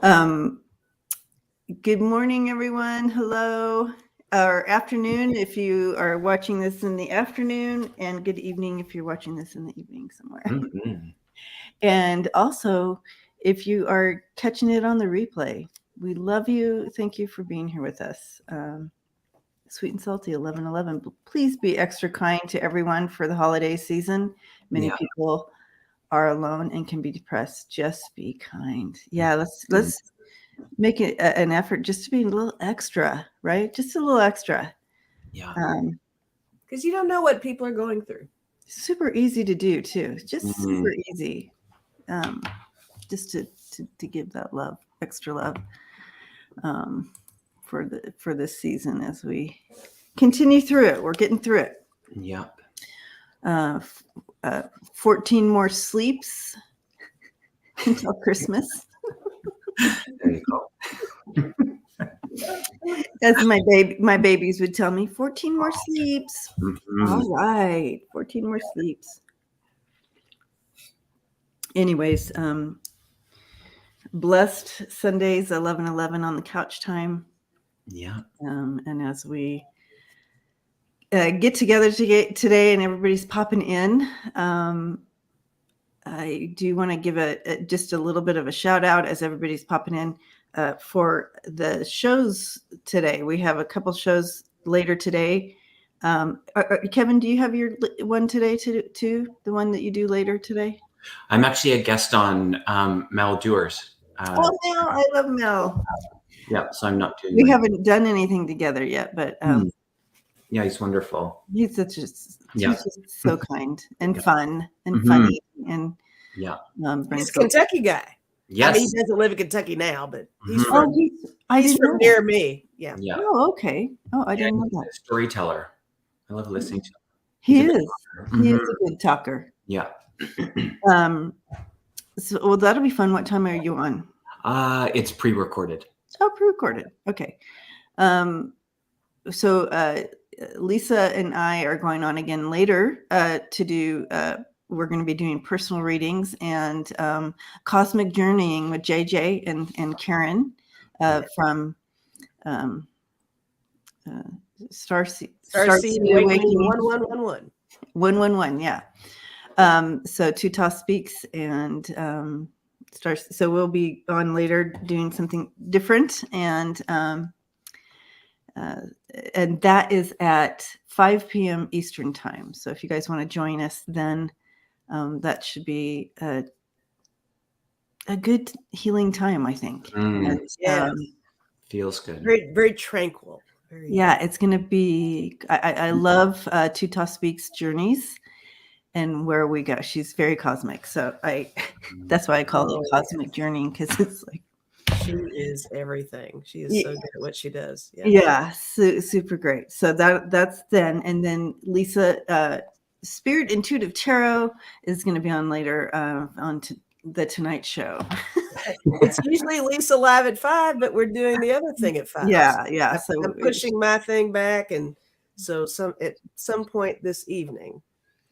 Um, Good morning, everyone. Hello. Or afternoon if you are watching this in the afternoon, and good evening if you're watching this in the evening somewhere. Mm-hmm. And also, if you are catching it on the replay, we love you. Thank you for being here with us. Sweet and Salty 1111. Please be extra kind to everyone for the holiday season. Many people are alone and can be depressed. Just be kind. Yeah, let's make it an effort just to be a little extra, right? Just a little extra. Yeah. Because you don't know what people are going through. Super easy to do too. Just super easy. Just to give that love, extra love, for this season as we continue through it. We're getting through it. Yep. 14 more sleeps until Christmas. There you go. As my babies would tell me, 14 more sleeps. Mm-hmm. All right, 14 more sleeps. Anyways, blessed Sundays 11:11 on the couch time. Yeah. And as we get together today, and everybody's popping in, I do want to give just a little bit of a shout out as everybody's popping in for the shows today. We have a couple shows later today. Kevin, do you have your one today too? The one that you do later today? I'm actually a guest on Mel Dewar's. Mel! I love Mel. Yeah, so I'm not doing. We haven't done anything together yet, but yeah, he's wonderful. He's just so kind and fun and funny and yeah. He's a Kentucky guy. Yes, I mean, he doesn't live in Kentucky now, but he's he's from near me. Yeah. Oh, okay. Oh, I didn't know that. He's a storyteller. I love listening to him. He is a good talker. Yeah. So that'll be fun. What time are you on? It's pre-recorded. Oh, pre-recorded. Okay. So Lisa and I are going on again later to do. We're going to be doing personal readings and cosmic journeying with JJ and Karen from Starseed Awakening 1111. 111, yeah. So Tuta speaks and starts. So we'll be on later doing something different, and that is at 5 p.m. Eastern time. So if you guys want to join us, then that should be a good healing time, I think. Feels good. Very, very tranquil. It's going to be. I love Tuta Speaks Journeys. And where we go, she's very cosmic. So that's why I call it cosmic journey, because it's like she is everything. She is so good at what she does. Super great. So that's then, and then Lisa, Spirit Intuitive Tarot is going to be on later on the Tonight Show. It's usually Lisa live at 5, but we're doing the other thing at 5. Yeah. So I'm pushing my thing back, and so at some point this evening,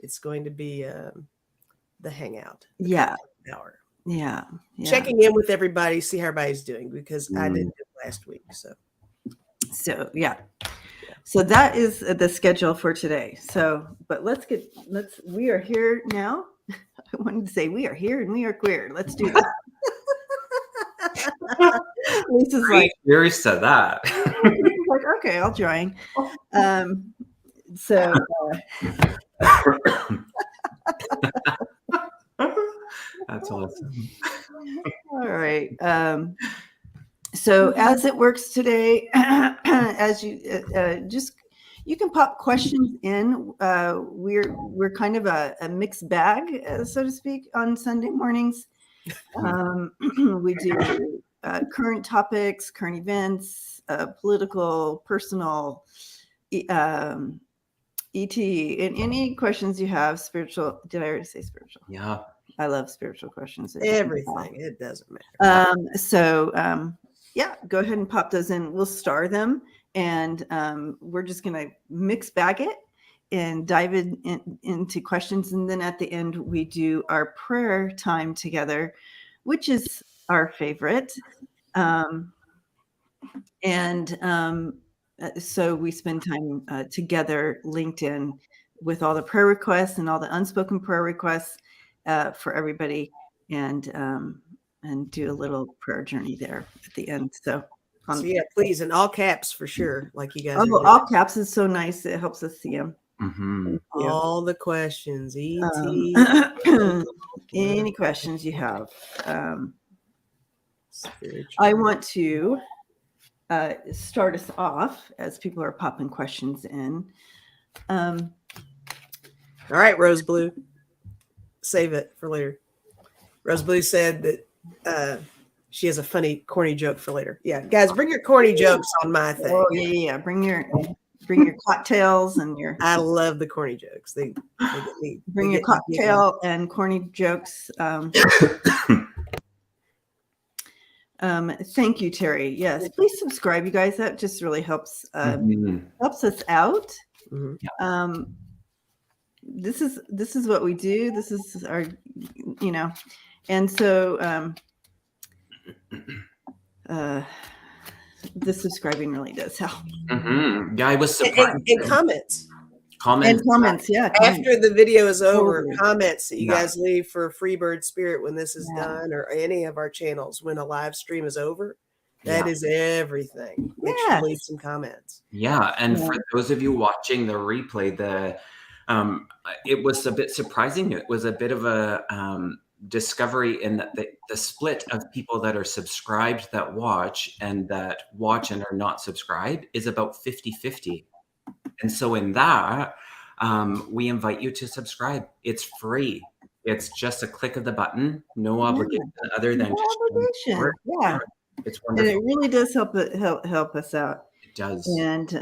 it's going to be the hangout. Hour. Yeah. Checking in with everybody, see how everybody's doing, because I didn't do it last week. So yeah. So that is the schedule for today. So, but we are here now. I wanted to say we are here and we are queer. Let's do that. Lisa's like, you said that. Like, okay, I'll join. So that's awesome. All right. So as it works today, as you you can pop questions in. We're kind of a mixed bag, so to speak, on Sunday mornings. We do current topics, current events, political, personal, ET, and any questions you have, spiritual. Did I already say spiritual? Yeah. I love spiritual questions. Everything. It doesn't matter. So go ahead and pop those in. We'll star them, and we're just going to mix bag it and dive into questions. And then at the end, we do our prayer time together, which is our favorite. So we spend time together, LinkedIn, with all the prayer requests and all the unspoken prayer requests for everybody, and do a little prayer journey there at the end. So yeah, please, in all caps for sure, like you guys are doing. all caps is so nice. It helps us see them. All the questions, any questions you have. I want to start us off as people are popping questions in. All right, Rose Blue, save it for later. Rose Blue said that she has a funny, corny joke for later. Yeah, guys, bring your corny jokes on my thing. Oh yeah. Bring your cocktails and your. I love the corny jokes. They bring your cocktail and corny jokes. Thank you, Terry. Yes, please subscribe, you guys. That just really helps us out. This is what we do. This is our, and so the subscribing really does help. Yeah, I was surprised. And comments. Yeah. After the video is over, comments that you guys leave for Freebird Spirit when this is done, or any of our channels when a live stream is over. That is everything. Make sure to leave some comments. Yeah, and for those of you watching the replay, it was a bit surprising. It was a bit of a discovery in that the split of people that are subscribed that watch and are not subscribed is about 50-50. And so in that, we invite you to subscribe. It's free. It's just a click of the button, no obligation other than obligation. Yeah. It's wonderful. And it really does help us out. It does. And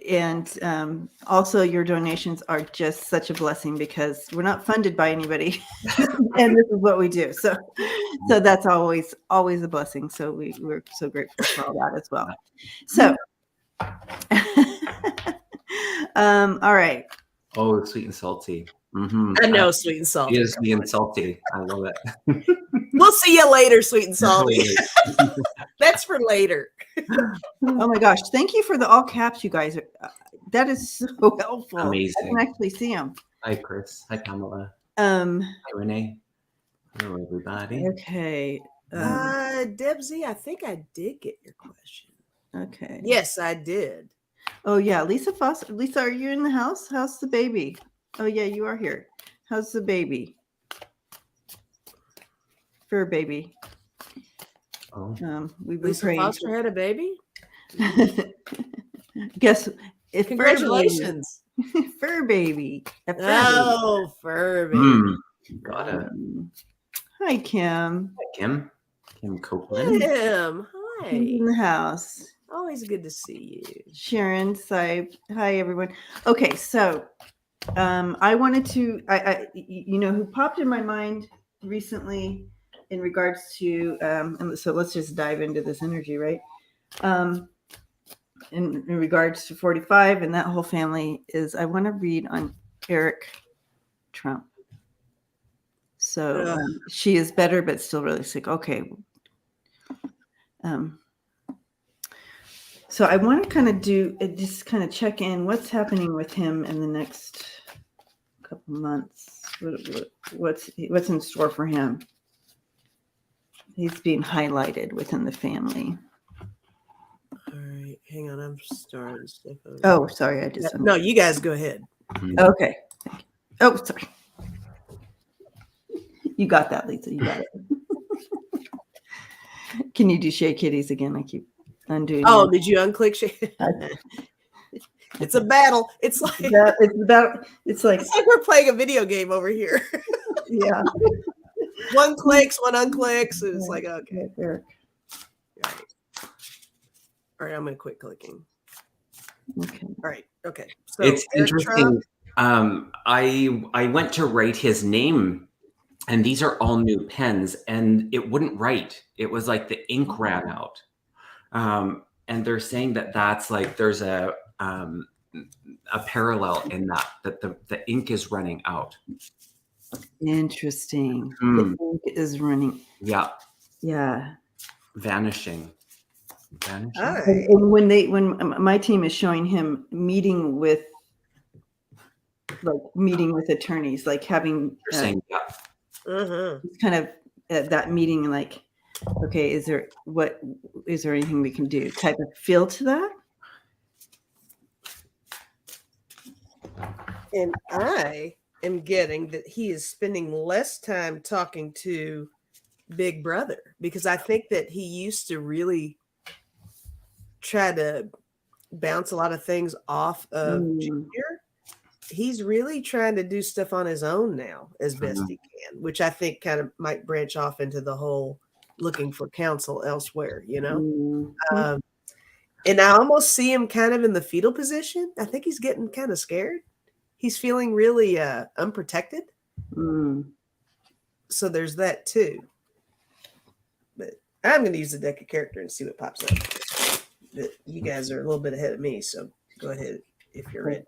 and also your donations are just such a blessing because we're not funded by anybody, and this is what we do. So that's always a blessing. So we're so grateful for all that as well. So, all right. Oh, sweet and salty. I know sweet and salty. It is sweet and salty. I love it. We'll see you later, sweet and salty. That's for later. Oh my gosh. Thank you for the all caps, you guys. That is so helpful. Amazing. I can actually see them. Hi, Chris. Hi, Pamela. Hi, Renee. Hello, everybody. Okay. Debsy, I think I did get your question. Okay. Yes, I did. Oh, yeah. Lisa Foster. Lisa, are you in the house? How's the baby? Oh, yeah, you are here. How's the baby? Fur baby. Oh. Lisa Foster had a baby? Guess if congratulations. Fur baby. Fur baby. Got it. Hi, Kim. Hi, Kim. Kim Copeland. Kim. Hi. In the house. Always good to see you. Sharon Sipe. Hi, everyone. Okay, so I wanted to, who popped in my mind recently in regards to, and so let's just dive into this energy, right? In regards to 45 and that whole family is, I want to read on Eric Trump. So she is better, but still really sick. Okay. So I want to kind of check in what's happening with him in the next couple months. What's in store for him? He's being highlighted within the family. All right, hang on. I'm starting stuff over. Oh, sorry. No, you guys go ahead. Okay. Thank you. Oh, sorry. You got that, Lisa. You got it. Can you do Shay Kitties again? I keep undoing. Oh, did you unclick Shay? It's a battle. It's like it's like we're playing a video game over here. Yeah. One clicks, one unclicks. It's like okay. Eric. Right. All right, I'm gonna quit clicking. Okay. All right. Okay. So it's Eric interesting. Trump. I went to write his name, and these are all new pens, and it wouldn't write. It was like the ink ran out. And they're saying that's like there's a parallel in that the ink is running out. Interesting. Hmm. The ink is running. Yeah. Yeah. Vanishing. Hi. And when my team is showing him meeting with attorneys, like having You're saying, yeah. kind of that meeting, like, okay, is there anything we can do? Type of feel to that. And I am getting that he is spending less time talking to Big Brother, because I think that he used to really try to bounce a lot of things off of Junior. He's really trying to do stuff on his own now as best he can, which I think kind of might branch off into the whole looking for counsel elsewhere, you know? And I almost see him kind of in the fetal position. I think he's getting kind of scared. He's feeling really unprotected. So there's that too. But I'm going to use the deck of character and see what pops up. But you guys are a little bit ahead of me, so go ahead if you're ready.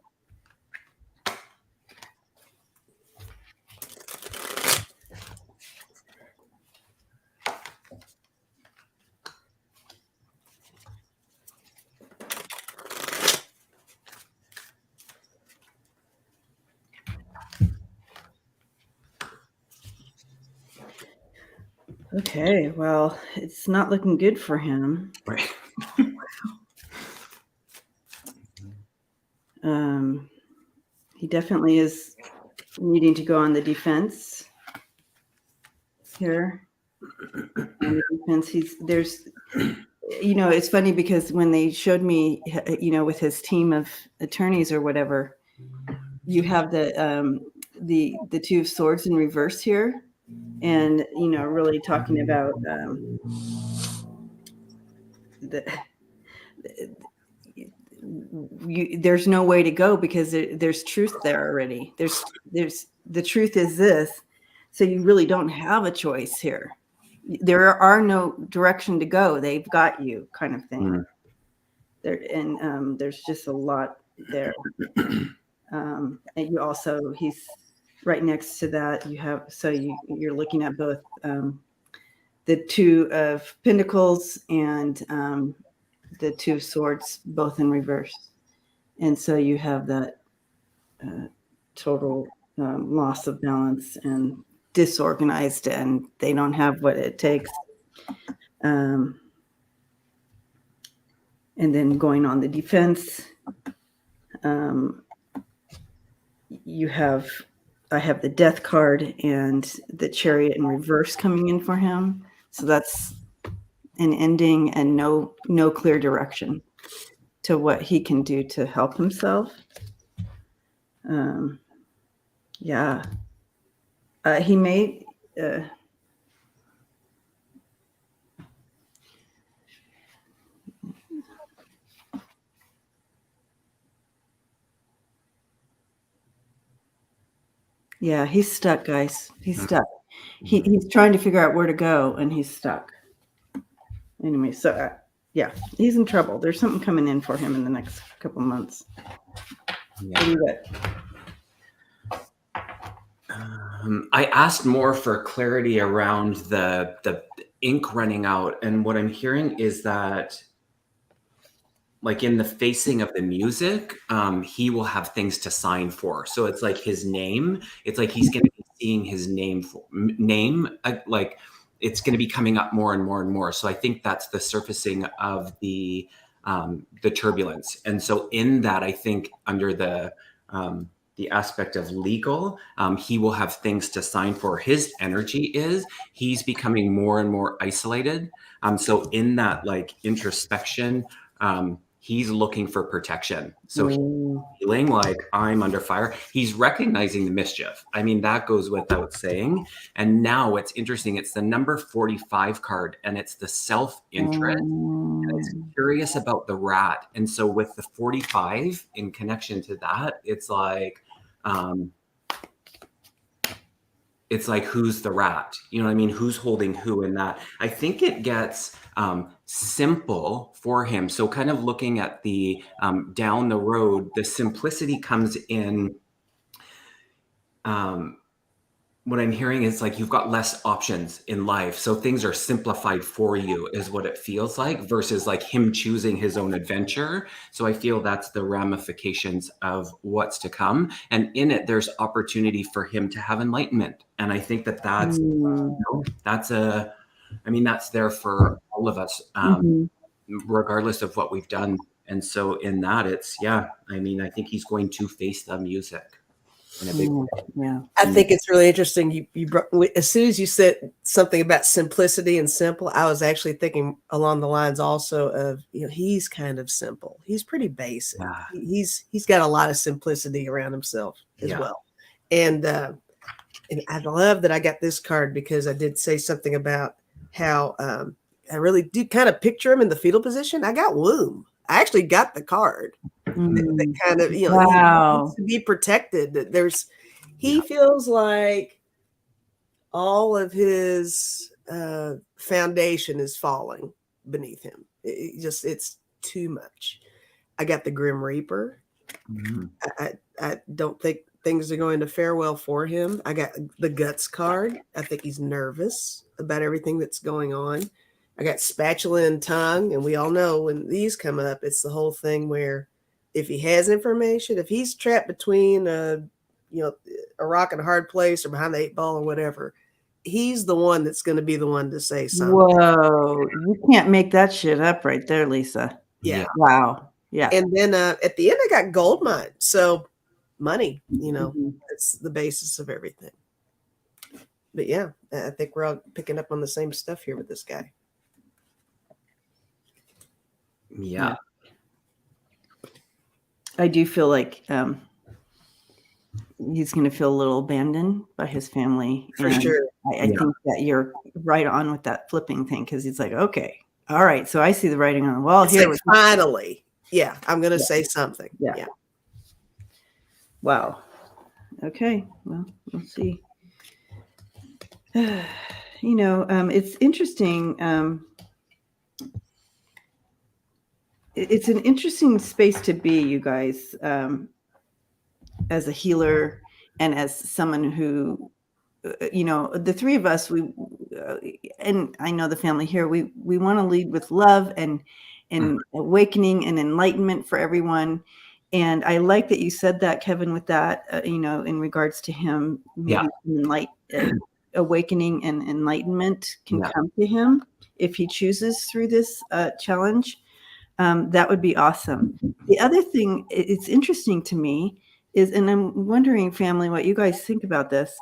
Okay, well, it's not looking good for him. Right. He definitely is needing to go on the defense here. On the defense, it's funny because when they showed me, with his team of attorneys or whatever, you have the Two of Swords in reverse here, and really talking about there's no way to go because there's truth there already. There's the truth is this, so you really don't have a choice here. There are no direction to go. They've got you, kind of thing. There and there's just a lot there. And you also, he's right next to that. You have you're looking at both the Two of Pentacles and the Two of Swords, both in reverse. And so you have that total loss of balance and disorganized, and they don't have what it takes. And then going on the defense, I have the Death card and the Chariot in reverse coming in for him. So that's an ending and no clear direction to what he can do to help himself. He may he's stuck, guys. He's stuck. He's trying to figure out where to go, and he's stuck. Anyway, so he's in trouble. There's something coming in for him in the next couple months. I asked more for clarity around the ink running out, and what I'm hearing is that, like in the facing of the music, he will have things to sign for. So it's like his name. It's like he's going to be seeing his name, like it's going to be coming up more and more and more. So I think that's the surfacing of the turbulence. And so in that, I think under the aspect of legal, he will have things to sign for. His energy he's becoming more and more isolated. So in that like introspection, he's looking for protection. So he's feeling like I'm under fire. He's recognizing the mischief. I mean, that goes without saying. And now it's interesting. It's the number 45 card, and it's the self-interest. And it's curious about the rat. And so with the 45 in connection to that, it's like who's the rat? You know what I mean? Who's holding who in that? I think it gets simple for him. So kind of looking at the down the road, the simplicity comes in what I'm hearing is like you've got less options in life. So things are simplified for you is what it feels like versus like him choosing his own adventure. So I feel that's the ramifications of what's to come. And in it, there's opportunity for him to have enlightenment. And I think that that's, that's there for all of us, regardless of what we've done. And so in that, it's, I think he's going to face the music in a big way. Yeah. I think it's really interesting. You brought, as soon as you said something about simplicity and simple, I was actually thinking along the lines also of, he's kind of simple. He's pretty basic. Yeah. He's got a lot of simplicity around himself as well. And I love that I got this card because I did say something about how I really do kind of picture him in the fetal position. I got womb. I actually got the card that kind of, he needs to be protected. That he feels like all of his foundation is falling beneath him. It's too much. I got the Grim Reaper. I don't think things are going to fare well for him. I got the Guts card. I think he's nervous about everything that's going on. I got Spatula and Tongue, and we all know when these come up, it's the whole thing where if he has information, if he's trapped between a rock and a hard place or behind the 8 ball or whatever, he's the one that's going to be the one to say something. Whoa, you can't make that shit up right there, Lisa. Yeah. Wow. Yeah. And then at the end, I got gold mine. So money, that's the basis of everything. But yeah, I think we're all picking up on the same stuff here with this guy. Yeah. I do feel like he's going to feel a little abandoned by his family. For sure. I think that you're right on with that flipping thing because he's like, okay, all right. So I see the writing on the wall here. Like, finally. Yeah, I'm going to say something. Yeah. Wow. Okay. Well, we'll see. It's interesting. It's an interesting space to be, you guys, as a healer and as someone who, the three of us, and I know the family here, we want to lead with love and awakening and enlightenment for everyone. And I like that you said that, Kevin, with that, in regards to him, maybe awakening and enlightenment can come to him if he chooses through this challenge. That would be awesome. The other thing, it's interesting to me is, and I'm wondering, family, what you guys think about this,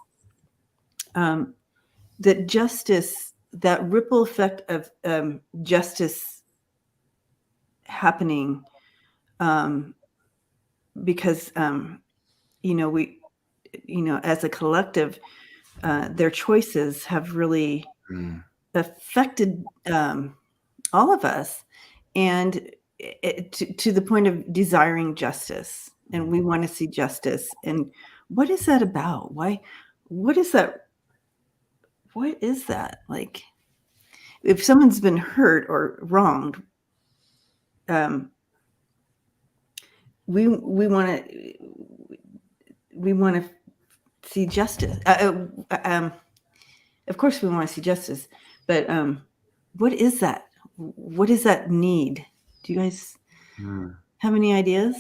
that justice, that ripple effect of justice happening, because, we, as a collective, their choices have really affected all of us. And to the point of desiring justice, and we want to see justice. And what is that about? Why? What is that? What is that? Like, if someone's been hurt or wronged, we want to see justice. Of course, we want to see justice, but what is that? What is that need? Do you guys have any ideas?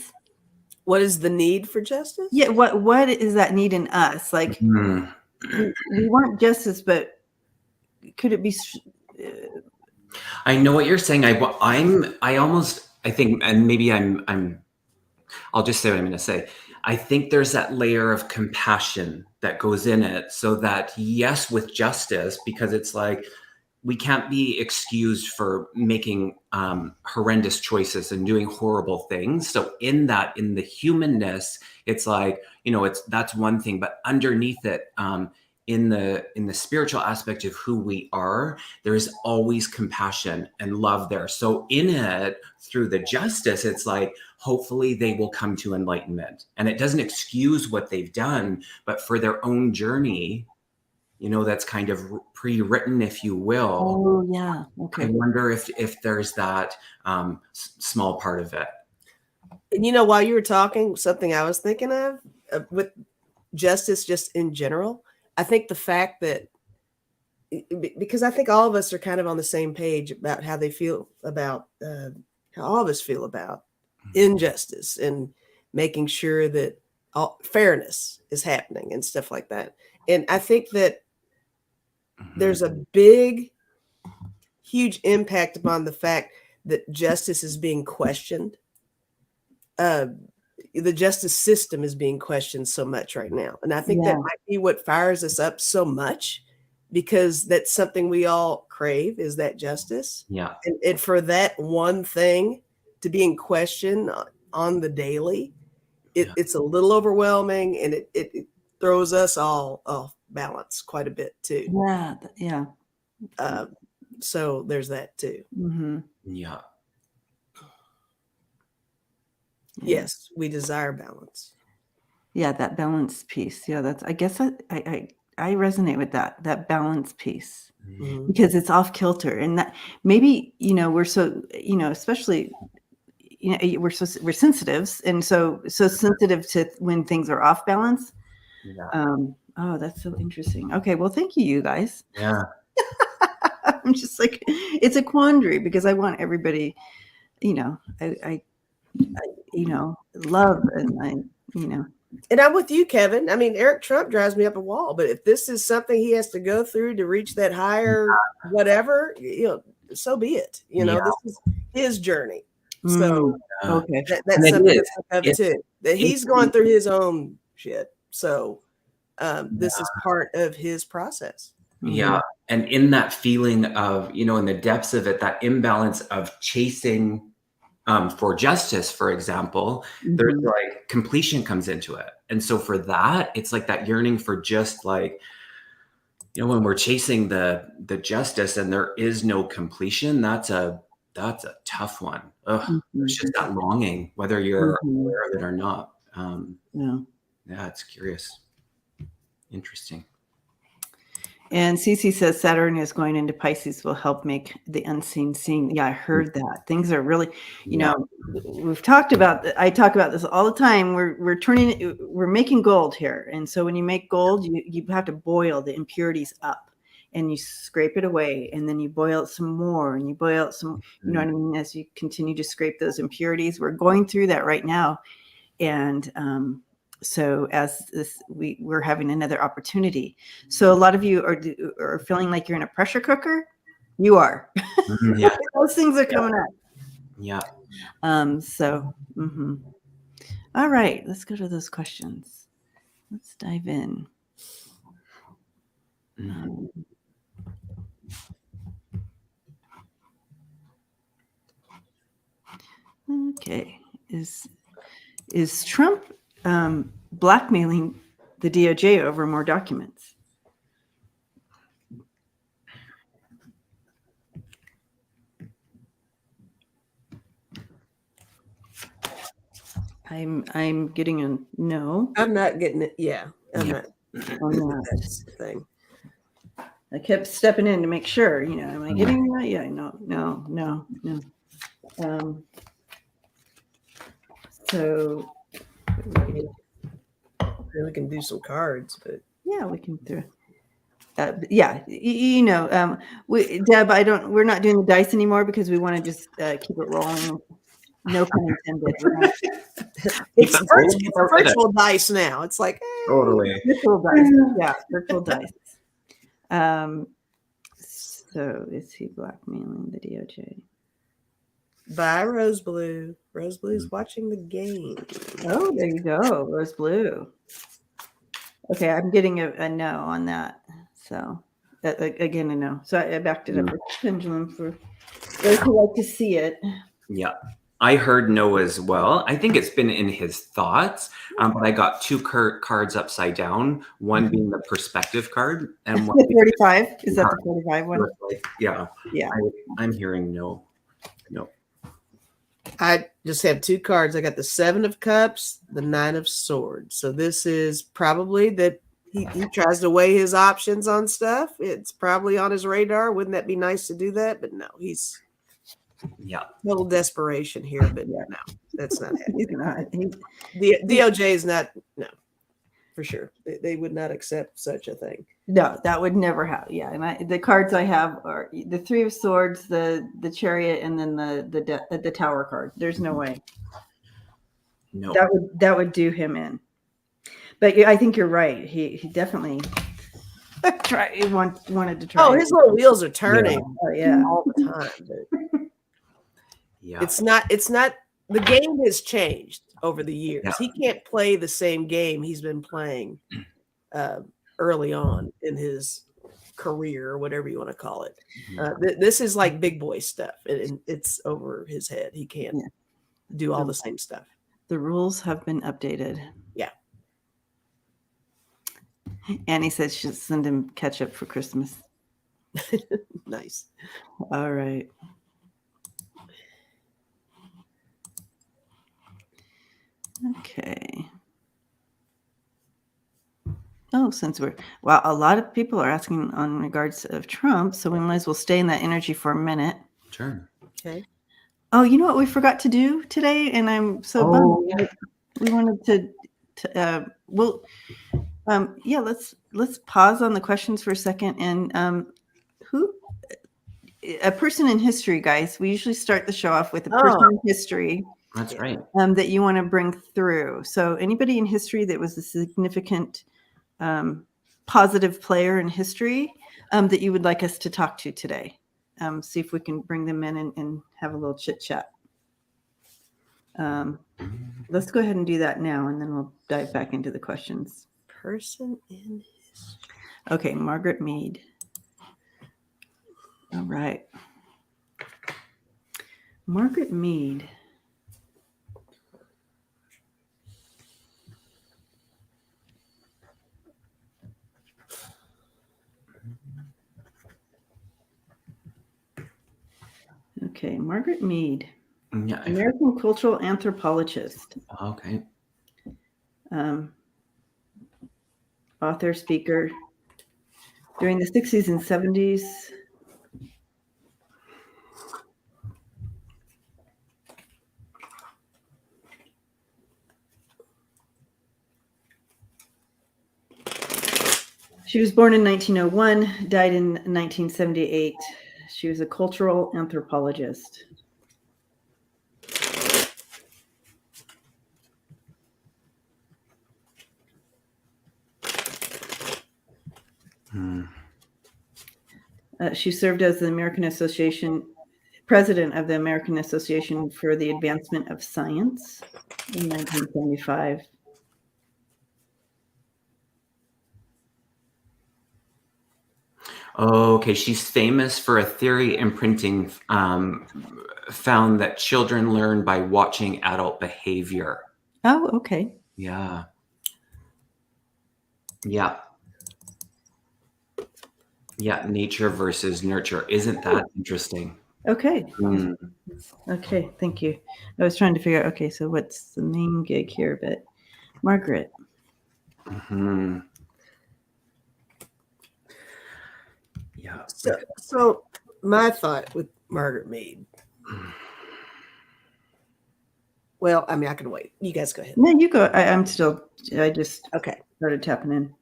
What is the need for justice? Yeah, what is that need in us? Like, we want justice, but could it be? I know what you're saying. I think, and maybe I'll just say what I'm going to say. I think there's that layer of compassion that goes in it, so that yes, with justice, because it's like, we can't be excused for making horrendous choices and doing horrible things. So in the humanness, it's like, that's one thing, but underneath it, in the spiritual aspect of who we are, there's always compassion and love there. So in it, through the justice, it's like, hopefully they will come to enlightenment. And it doesn't excuse what they've done, but for their own journey, that's kind of pre-written, if you will. Oh, yeah. Okay. I wonder if there's that small part of it. And while you were talking, something I was thinking of with justice just in general, I think the fact that, because I think all of us are kind of on the same page about how they feel about, how all of us feel about injustice and making sure that all fairness is happening and stuff like that. And I think that there's a big, huge impact upon the fact that justice is being questioned. The justice system is being questioned so much right now. And I think that might be what fires us up so much, because that's something we all crave, is that justice. Yeah. And for that one thing to be in question on the daily, it's a little overwhelming, and it throws us all off balance quite a bit too. Yeah. So there's that too. Mm-hmm. Yeah. Yes, we desire balance. Yeah, that balance piece. Yeah, that's, I guess I resonate with that balance piece, because it's off kilter, and that maybe, we're so, especially, we're sensitives, and so sensitive to when things are off balance. Yeah. Oh, that's so interesting. Okay, well, thank you guys. Yeah. I'm just like, it's a quandary, because I want everybody, I love, and And I'm with you, Kevin. I mean, Eric Trump drives me up a wall, but if this is something he has to go through to reach that higher whatever, so be it. This is his journey. So okay, that's something to think of too. That he's going through his own shit. So this is part of his process. Yeah. And in that feeling of, in the depths of it, that imbalance of chasing for justice, for example, there's like completion comes into it. And so for that, it's like that yearning for just like, when we're chasing the justice and there is no completion, that's a tough one. It's just that longing, whether you're aware of it or not. Yeah, it's curious. Interesting. And Cece says Saturn is going into Pisces will help make the unseen seen. Yeah, I heard that. Things are really, we've talked about, I talk about this all the time. We're making gold here. And so when you make gold, you have to boil the impurities up, and you scrape it away, and then you boil it some more, and you boil it some, you know what I mean? As you continue to scrape those impurities, we're going through that right now. And, so as we're having another opportunity. So a lot of you are feeling like you're in a pressure cooker. You are. Yeah. Those things are coming up. Yeah. All right, let's go to those questions. Let's dive in. Okay. Is Trump blackmailing the DOJ over more documents? I'm getting a no. I'm not getting it. Yeah, I'm not. That's the thing. I kept stepping in to make sure. Am I getting that? Yeah. No. So we can do some cards, but yeah, we can do. Deb, we're not doing the dice anymore, because we want to just keep it rolling. No pun intended. It's virtual dice now. It's like totally virtual dice. Yeah, virtual dice. So is he blackmailing the DOJ? Bye, Rose Blue. Rose Blue is watching the game. Oh, there you go, Rose Blue. Okay, I'm getting a no on that. So again, a no. So I backed it up with pendulum for those who like to see it. Yeah, I heard no as well. I think it's been in his thoughts, but I got two cards upside down. One being the perspective card, and one 45. Is that the 45 one? Yeah. Yeah. I'm hearing no. I just have two cards. I got the 7 of Cups, the 9 of Swords. So this is probably that he tries to weigh his options on stuff. It's probably on his radar. Wouldn't that be nice to do that? But no, he's a little desperation here. But no, that's not happening. He's not. The DOJ is not. No. for sure. They would not accept such a thing. No, that would never happen. Yeah, and the cards I have are the Three of Swords, the Chariot, and then the Tower card. There's no way. No. That would do him in. But I think you're right. He definitely wanted to try. Oh, his little wheels are turning. Yeah. All the time. But Yeah. it's not. The game has changed over the years. Yeah. He can't play the same game he's been playing early on in his career, or whatever you want to call it. This is like big boy stuff, and it's over his head. He can't do all the same stuff. The rules have been updated. Yeah. Annie says she'll send him ketchup for Christmas. Nice. All right. Okay. Oh, since a lot of people are asking on regards of Trump, so we might as well stay in that energy for a minute. Sure. Okay. Oh, you know what we forgot to do today, and I'm so bummed. Yeah. We wanted let's pause on the questions for a second. And a person in history, guys. We usually start the show off with a person in history. That's right. That you want to bring through. So anybody in history that was a significant positive player in history that you would like us to talk to today. See if we can bring them in and have a little chit chat. Let's go ahead and do that now, and then we'll dive back into the questions. Person in history. Okay, Margaret Mead. All right. Margaret Mead. Okay, Margaret Mead, Yeah. American cultural anthropologist, Okay. author, speaker. During the 60s and 70s, she was born in 1901, died in 1978. She was a cultural anthropologist. She served as the president of the American Association for the Advancement of Science in 1975. Okay, she's famous for a theory imprinting found that children learn by watching adult behavior. Oh, okay. Yeah. Yeah. Yeah, nature versus nurture. Isn't that interesting? Okay. Okay, thank you. I was trying to figure out, okay, so what's the main gig here? But Margaret. Mm-hmm. Yeah. So my thought with Margaret Mead. Well, I mean, I can wait. You guys go ahead. No, you go. I just started tapping in.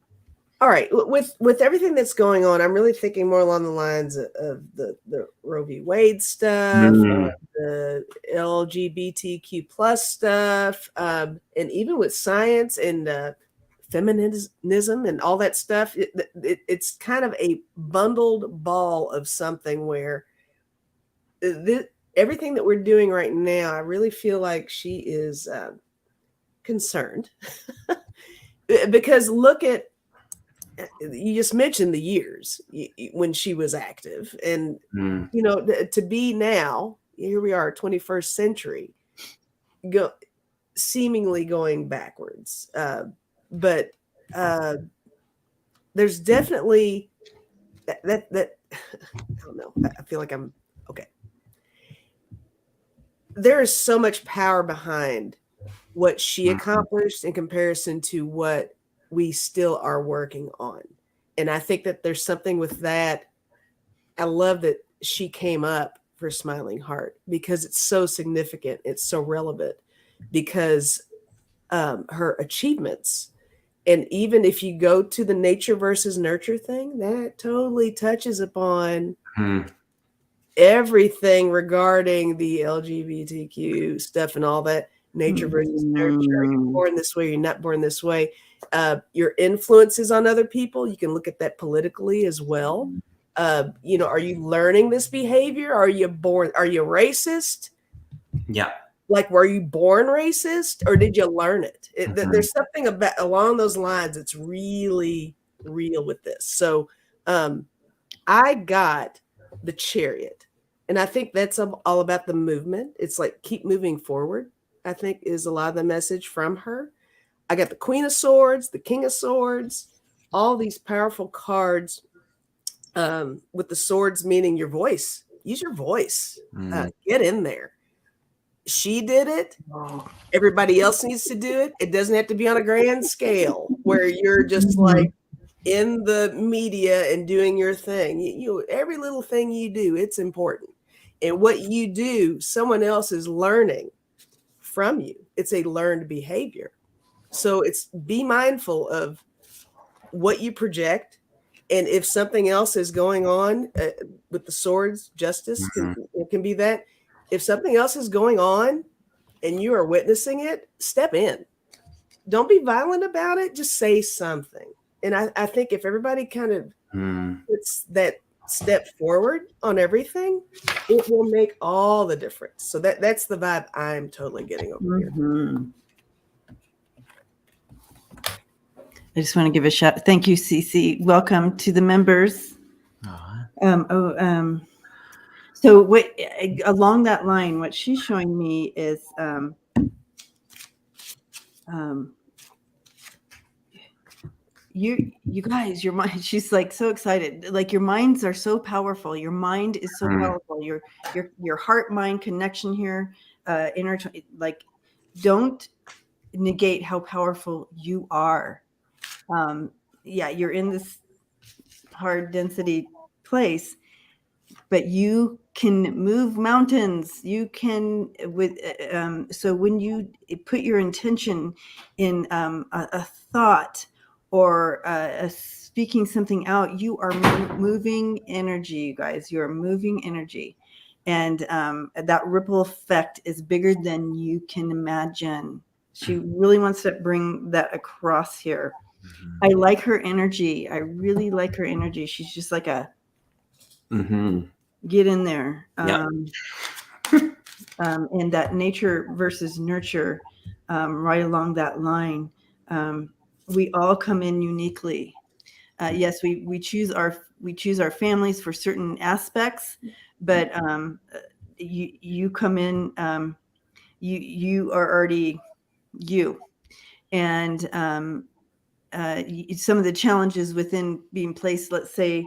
All right. With everything that's going on, I'm really thinking more along the lines of the Roe v. Wade stuff, the LGBTQ plus stuff, and even with science and feminism and all that stuff. It's kind of a bundled ball of something where everything that we're doing right now, I really feel like she is concerned because look at, you just mentioned the years when she was active, and to be now, here we are, 21st century, seemingly going backwards. But there's definitely that I don't know. I feel like I'm okay. There is so much power behind what she accomplished in comparison to what we still are working on. And I think that there's something with that. I love that she came up for Smiling Heart because it's so significant. It's so relevant because her achievements And even if you go to the nature versus nurture thing, that totally touches upon everything regarding the LGBTQ stuff and all that. Nature versus nurture. Are you born this way? You're not born this way. Your influences on other people. You can look at that politically as well. Are you learning this behavior? Are you racist? Yeah. Like, were you born racist or did you learn it? There's something about along those lines. It's really real with this. So I got the Chariot, and I think that's all about the movement. It's like keep moving forward, I think, is a lot of the message from her. I got the Queen of Swords, the King of Swords, all these powerful cards with the swords meaning your voice. Use your voice. Get in there. She did it. Everybody else needs to do it. It doesn't have to be on a grand scale where you're just like in the media and doing your thing. You every little thing you do, it's important. And what you do, someone else is learning from you. It's a learned behavior. So it's be mindful of what you project. And if something else is going on with the swords, justice, it can be that. If something else is going on and you are witnessing it, step in. Don't be violent about it. Just say something. And I think if everybody kind of puts that step forward on everything, it will make all the difference. So that's the vibe I'm totally getting over here. I just want to give a shout. Thank you, Cece. Welcome to the members. So what along that line, what she's showing me is you guys, your mind. She's like so excited. Like your minds are so powerful. Your mind is so powerful. Your heart mind connection here, like don't negate how powerful you are. You're in this hard density place, but you can move mountains. You can so when you put your intention in a thought or speaking something out, you are moving energy, you guys. You are moving energy, and that ripple effect is bigger than you can imagine. She really wants to bring that across here. I like her energy. I really like her energy. She's just like a get in there. And that nature versus nurture, right along that line. We all come in uniquely. Yes, we choose our families for certain aspects, but you come in. You are already you, and some of the challenges within being placed. Let's say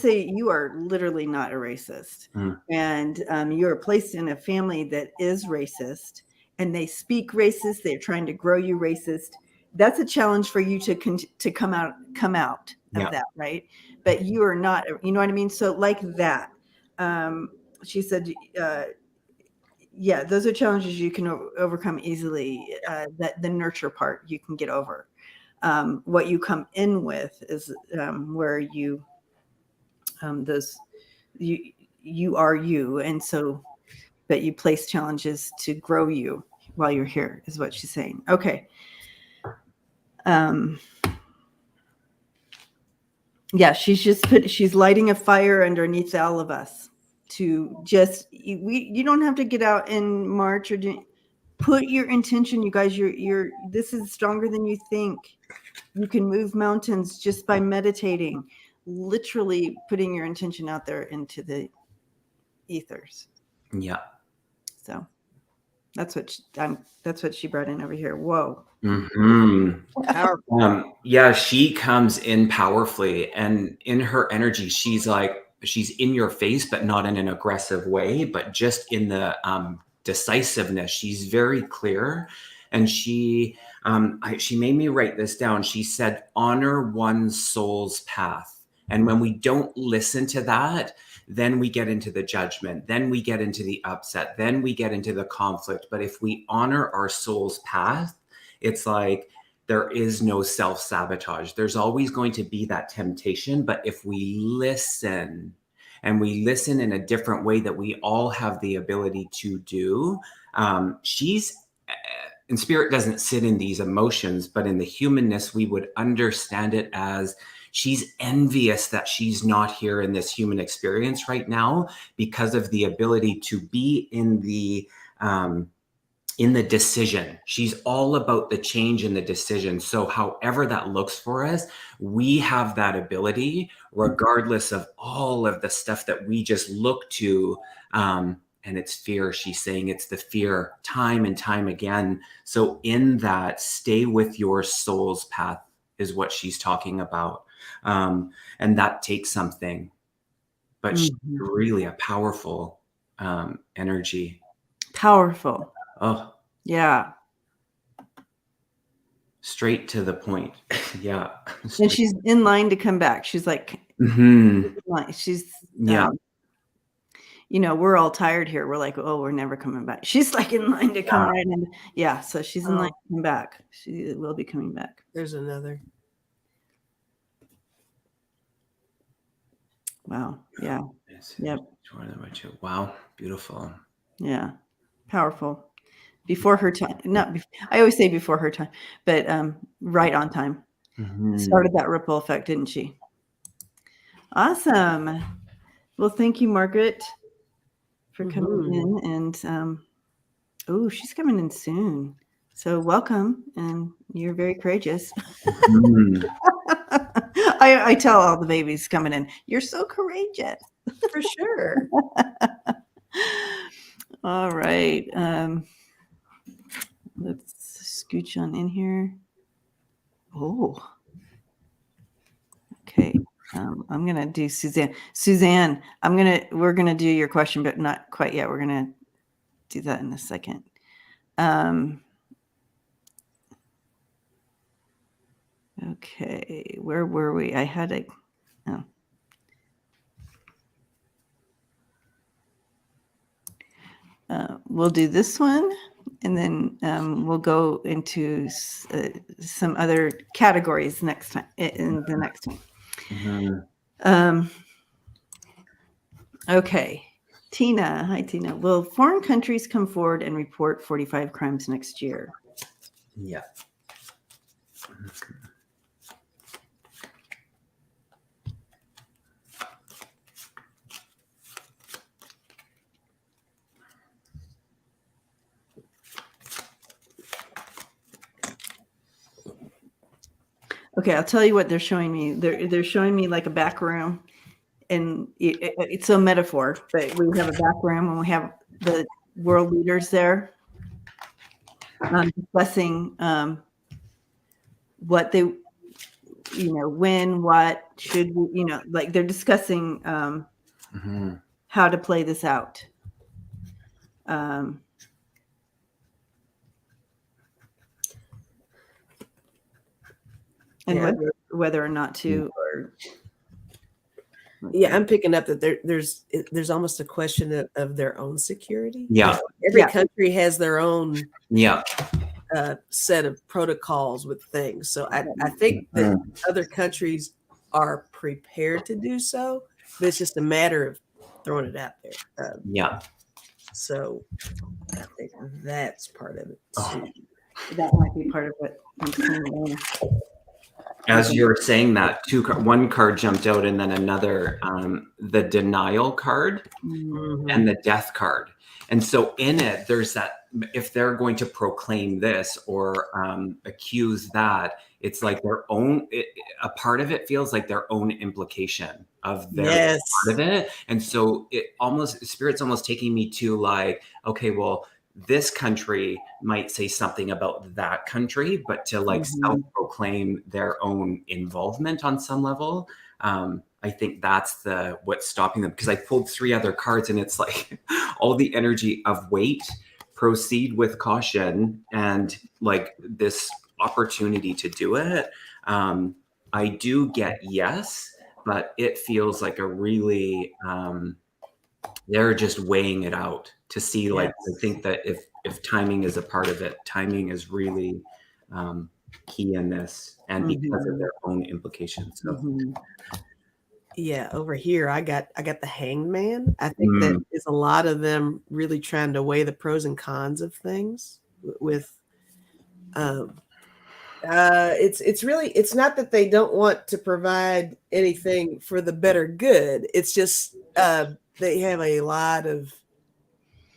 you are literally not a racist, and you're placed in a family that is racist, and they speak racist. They're trying to grow you racist. That's a challenge for you to come out of that, right? But you are not. You know what I mean? So like that, she said. Those are challenges you can overcome easily. That the nurture part you can get over. What you come in with is where you are you, and so but you place challenges to grow you while you're here is what she's saying. Okay. She's lighting a fire underneath all of us to just you don't have to get out in March or put your intention, you guys. This is stronger than you think. You can move mountains just by meditating, literally putting your intention out there into the ethers. Yeah. So that's what she brought in over here. Whoa. She comes in powerfully, and in her energy, she's in your face, but not in an aggressive way, but just in the decisiveness. She's very clear, and she made me write this down. She said, honor one's soul's path. And when we don't listen to that, then we get into the judgment, then we get into the upset, then we get into the conflict. But if we honor our soul's path, it's like there is no self-sabotage. There's always going to be that temptation, but if we listen, and we listen in a different way that we all have the ability to do, she's in spirit doesn't sit in these emotions, but in the humanness, we would understand it as she's envious that she's not here in this human experience right now because of the ability to be in the decision. She's all about the change in the decision. So however that looks for us, we have that ability regardless of all of the stuff that we just look to. And it's fear. She's saying it's the fear time and time again. So in that, stay with your soul's path is what she's talking about. And that takes something, but she's really a powerful energy. Powerful. Oh, yeah. Straight to the point. Yeah. And she's in line to come back. She's like, she's, we're all tired here. We're like, oh, we're never coming back. She's like in line to come right in. Yeah. So she's in line to come back. She will be coming back. There's another. Wow. Yeah. Yep. Wow. Beautiful. Yeah. Powerful. Before her time. I always say before her time, but right on time. Started that ripple effect, didn't she? Awesome. Well, thank you, Margaret, for coming in. And she's coming in soon. So welcome. And you're very courageous. I tell all the babies coming in, you're so courageous. For sure. All right. Let's scooch on in here. Oh. Okay. I'm gonna do Suzanne. Suzanne, we're gonna do your question, but not quite yet. We're gonna do that in a second. Okay, where were we? I had a. We'll do this one, and then we'll go into some other categories next time. In the next one. Okay, Tina. Hi, Tina. Will foreign countries come forward and report 45 crimes next year? Yeah. Okay, I'll tell you what they're showing me. They're showing me like a back room, and it's a metaphor, but we have a back room and we have the world leaders there discussing what they, when, what should we, like they're discussing how to play this out. And whether or not to, or I'm picking up that there's almost a question of their own security. Yeah, every country has their own set of protocols with things. So I think that other countries are prepared to do so, but it's just a matter of throwing it out there. So I think that's part of it too. That might be part of it. As you're saying that, one card jumped out, and then another, the denial card and the death card. And so in it, there's that, if they're going to proclaim this or accuse that, it's like their own, a part of it feels like their own implication of their part of it. And so Spirit's almost taking me to like, okay, well, this country might say something about that country, but to like self-proclaim their own involvement on some level, I think that's what's stopping them. Because I pulled 3 other cards, and it's like all the energy of wait, proceed with caution, and like this opportunity to do it. I do get yes, but it feels like a really they're just weighing it out to see, like, I think that if timing is a part of it, timing is really key in this, and because of their own implications. So Yeah, over here I got the Hanged Man. I think that is a lot of them really trying to weigh the pros and cons of things with it's really, it's not that they don't want to provide anything for the better good. It's just they have a lot of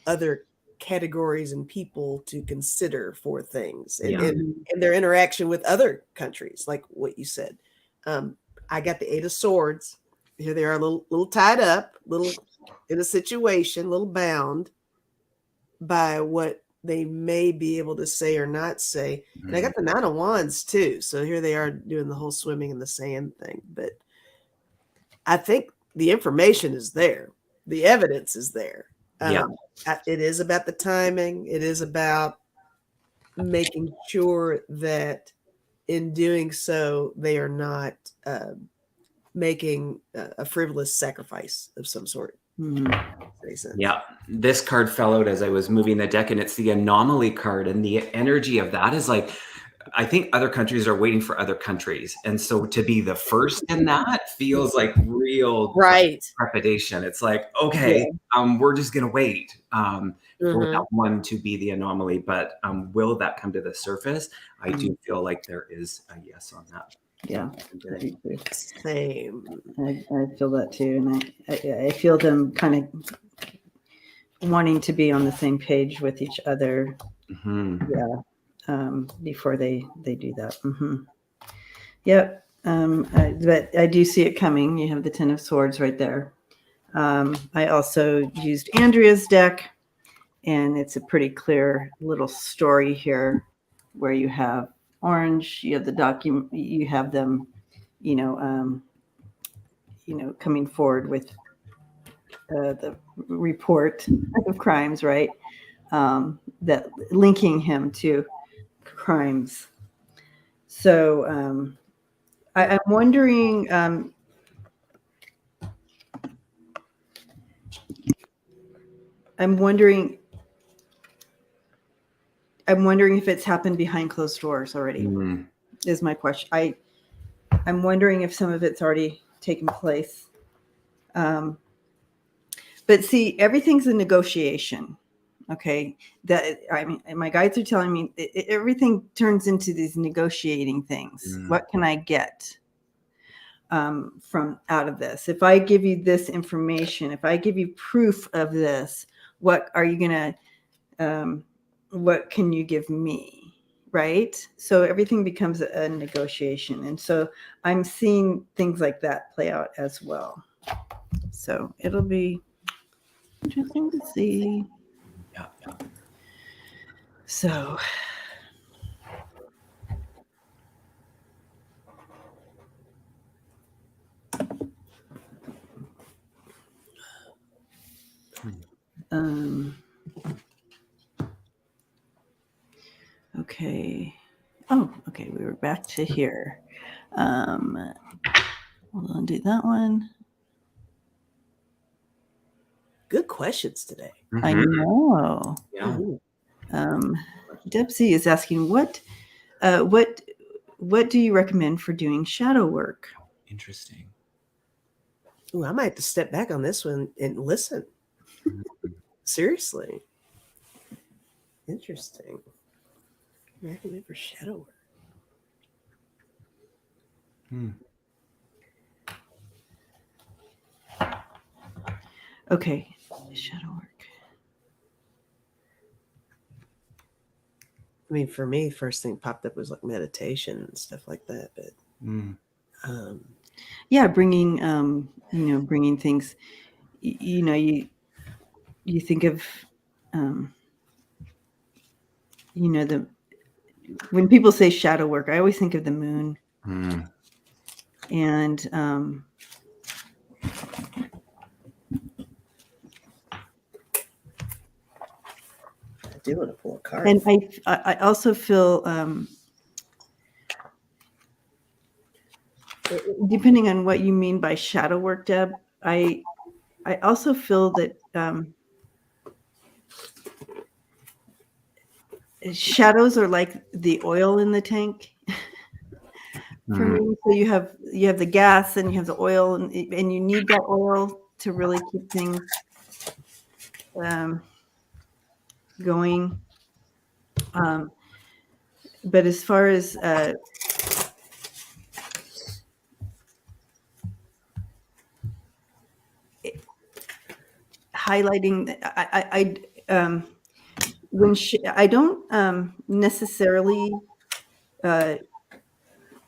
other categories and people to consider for things, and their interaction with other countries, like what you said. I got the Eight of Swords. Here they are, a little tied up, little in a situation, a little bound by what they may be able to say or not say. And I got the Nine of Wands too. So here they are doing the whole swimming in the sand thing. But I think the information is there. The evidence is there. It is about the timing. It is about making sure that in doing so, they are not making a frivolous sacrifice of some sort. Yeah, this card fell out as I was moving the deck, and it's the anomaly card, and the energy of that is like, I think other countries are waiting for other countries, and so to be the first in that feels like real trepidation. It's like, okay, we're just gonna wait for that one to be the anomaly, but will that come to the surface? I do feel like there is a yes on that. Yeah, same. I feel that too, and I feel them kind of wanting to be on the same page with each other. Before they do that. Yep. But I do see it coming. You have the Ten of Swords right there. I also used Andrea's deck, and it's a pretty clear little story here where you have orange, you have the document, you have them, coming forward with the report of crimes, right? That linking him to crimes. So I'm wondering. I'm wondering if it's happened behind closed doors already. Is my question. I'm wondering if some of it's already taken place. But see, everything's a negotiation. Okay, my guides are telling me everything turns into these negotiating things. What can I get from out of this? If I give you this information, if I give you proof of this, what are you gonna? What can you give me? Right. So everything becomes a negotiation, and so I'm seeing things like that play out as well. So it'll be interesting to see. Yeah. So okay. Oh, okay. We were back to here. Hold on, do that one. Good questions today. I know. Yeah. Debsy is asking what do you recommend for doing shadow work? Interesting. Ooh, I might have to step back on this one and listen. Seriously. Interesting. Recommend for shadow work. Okay, shadow work. I mean, for me, first thing popped up was like meditation and stuff like that. But yeah, bringing bringing things. You think of when people say shadow work, I always think of the moon, and I do want to pull a card. And I also feel, depending on what you mean by shadow work, Deb, I also feel that shadows are like the oil in the tank. for me. So you have the gas and you have the oil, and you need that oil to really keep things going. But as far as highlighting, I don't necessarily.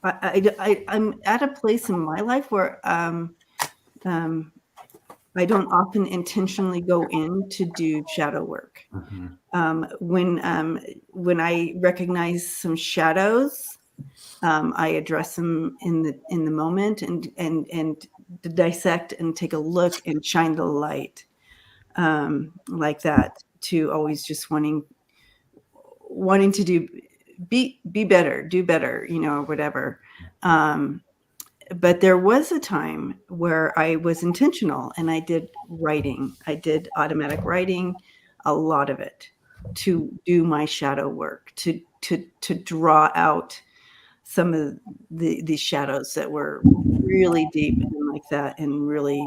I'm at a place in my life where I don't often intentionally go in to do shadow work. When I recognize some shadows, I address them in the moment and dissect and take a look and shine the light, like that, to always just wanting to be better, do better, or whatever. But there was a time where I was intentional and I did writing. I did automatic writing, a lot of it, to do my shadow work, to draw out some of the shadows that were really deep and like that, and really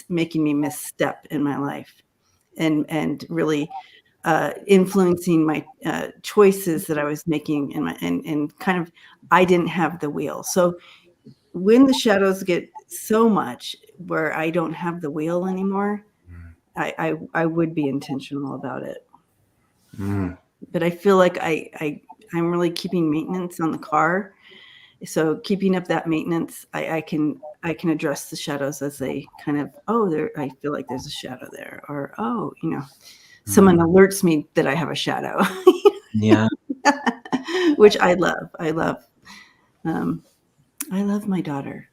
making me misstep in my life, and really influencing my choices that I was making and kind of, I didn't have the wheel. So when the shadows get so much where I don't have the wheel anymore, I would be intentional about it. But I feel like I'm really keeping maintenance on the car. So keeping up that maintenance, I can address the shadows as they kind of, I feel like there's a shadow there, or someone alerts me that I have a shadow. Yeah. Which I love. I love my daughter.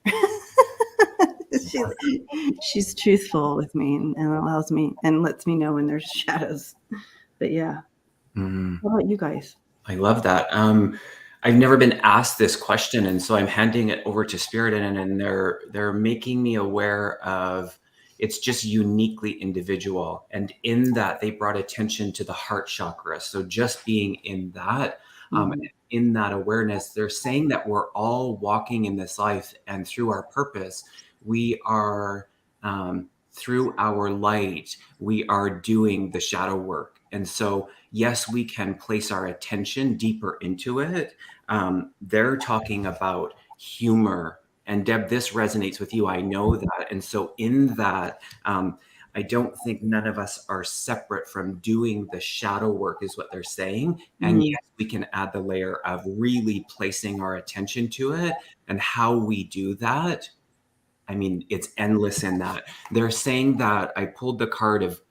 She's truthful with me and allows me and lets me know when there's shadows. But yeah. How about you guys? I love that. I've never been asked this question, and so I'm handing it over to Spirit, and they're making me aware of, it's just uniquely individual, and in that they brought attention to the heart chakra. So just being in that, in that awareness, they're saying that we're all walking in this life, and through our purpose, we are through our light, we are doing the shadow work. And so, yes, we can place our attention deeper into it. They're talking about humor. And Deb, this resonates with you. I know that. And so in that, I don't think none of us are separate from doing the shadow work, is what they're saying. And yes, we can add the layer of really placing our attention to it, and how we do that. I mean, it's endless in that. They're saying that, I pulled the card of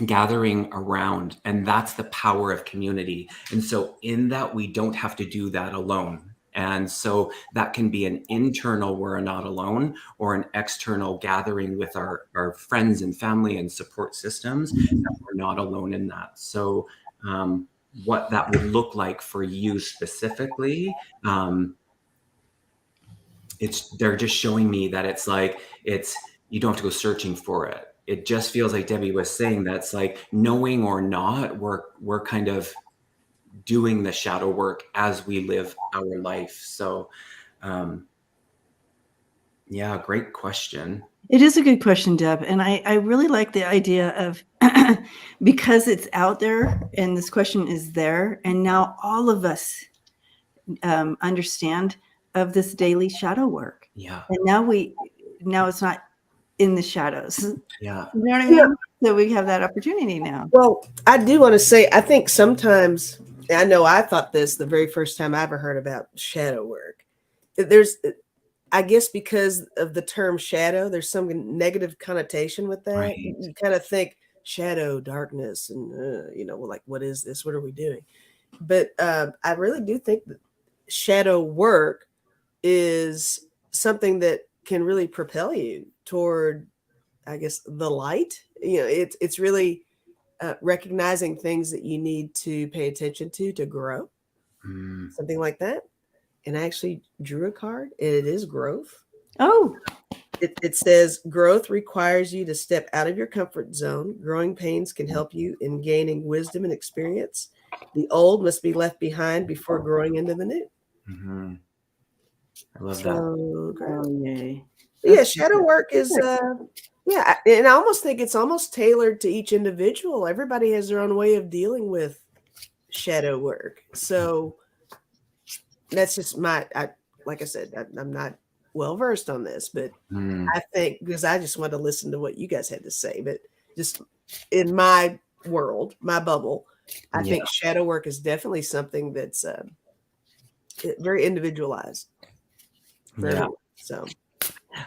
gathering around, and that's the power of community. And so in that, we don't have to do that alone. And so that can be an internal, we're not alone, or an external gathering with our friends and family and support systems, that we're not alone in that. So what that would look like for you specifically, they're just showing me that it's like, you don't have to go searching for it. It just feels like Debbie was saying, that's like, knowing or not, we're kind of doing the shadow work as we live our life. So yeah, great question. It is a good question, Deb. And I really like the idea of, because it's out there and this question is there, and now all of us understand of this daily shadow work. Yeah. And now it's not in the shadows. Yeah. You know what I mean? So we have that opportunity now. Well, I do want to say, I think sometimes, I know I thought this the very first time I ever heard about shadow work. There's, I guess because of the term shadow, there's some negative connotation with that. Right. You kind of think shadow, darkness, and, well, like, what is this? What are we doing? But I really do think that shadow work is something that can really propel you toward, I guess, the light. It's really recognizing things that you need to pay attention to grow, something like that. And I actually drew a card, and it is growth. Oh, it says growth requires you to step out of your comfort zone. Growing pains can help you in gaining wisdom and experience. The old must be left behind before growing into the new. I love that. So great. Oh, yay. Yeah, shadow work is and I almost think it's almost tailored to each individual. Everybody has their own way of dealing with shadow work. So that's just like I said, I'm not well versed on this, but I think because I just wanted to listen to what you guys had to say, but just in my world, my bubble, I think shadow work is definitely something that's very individualized for everyone. So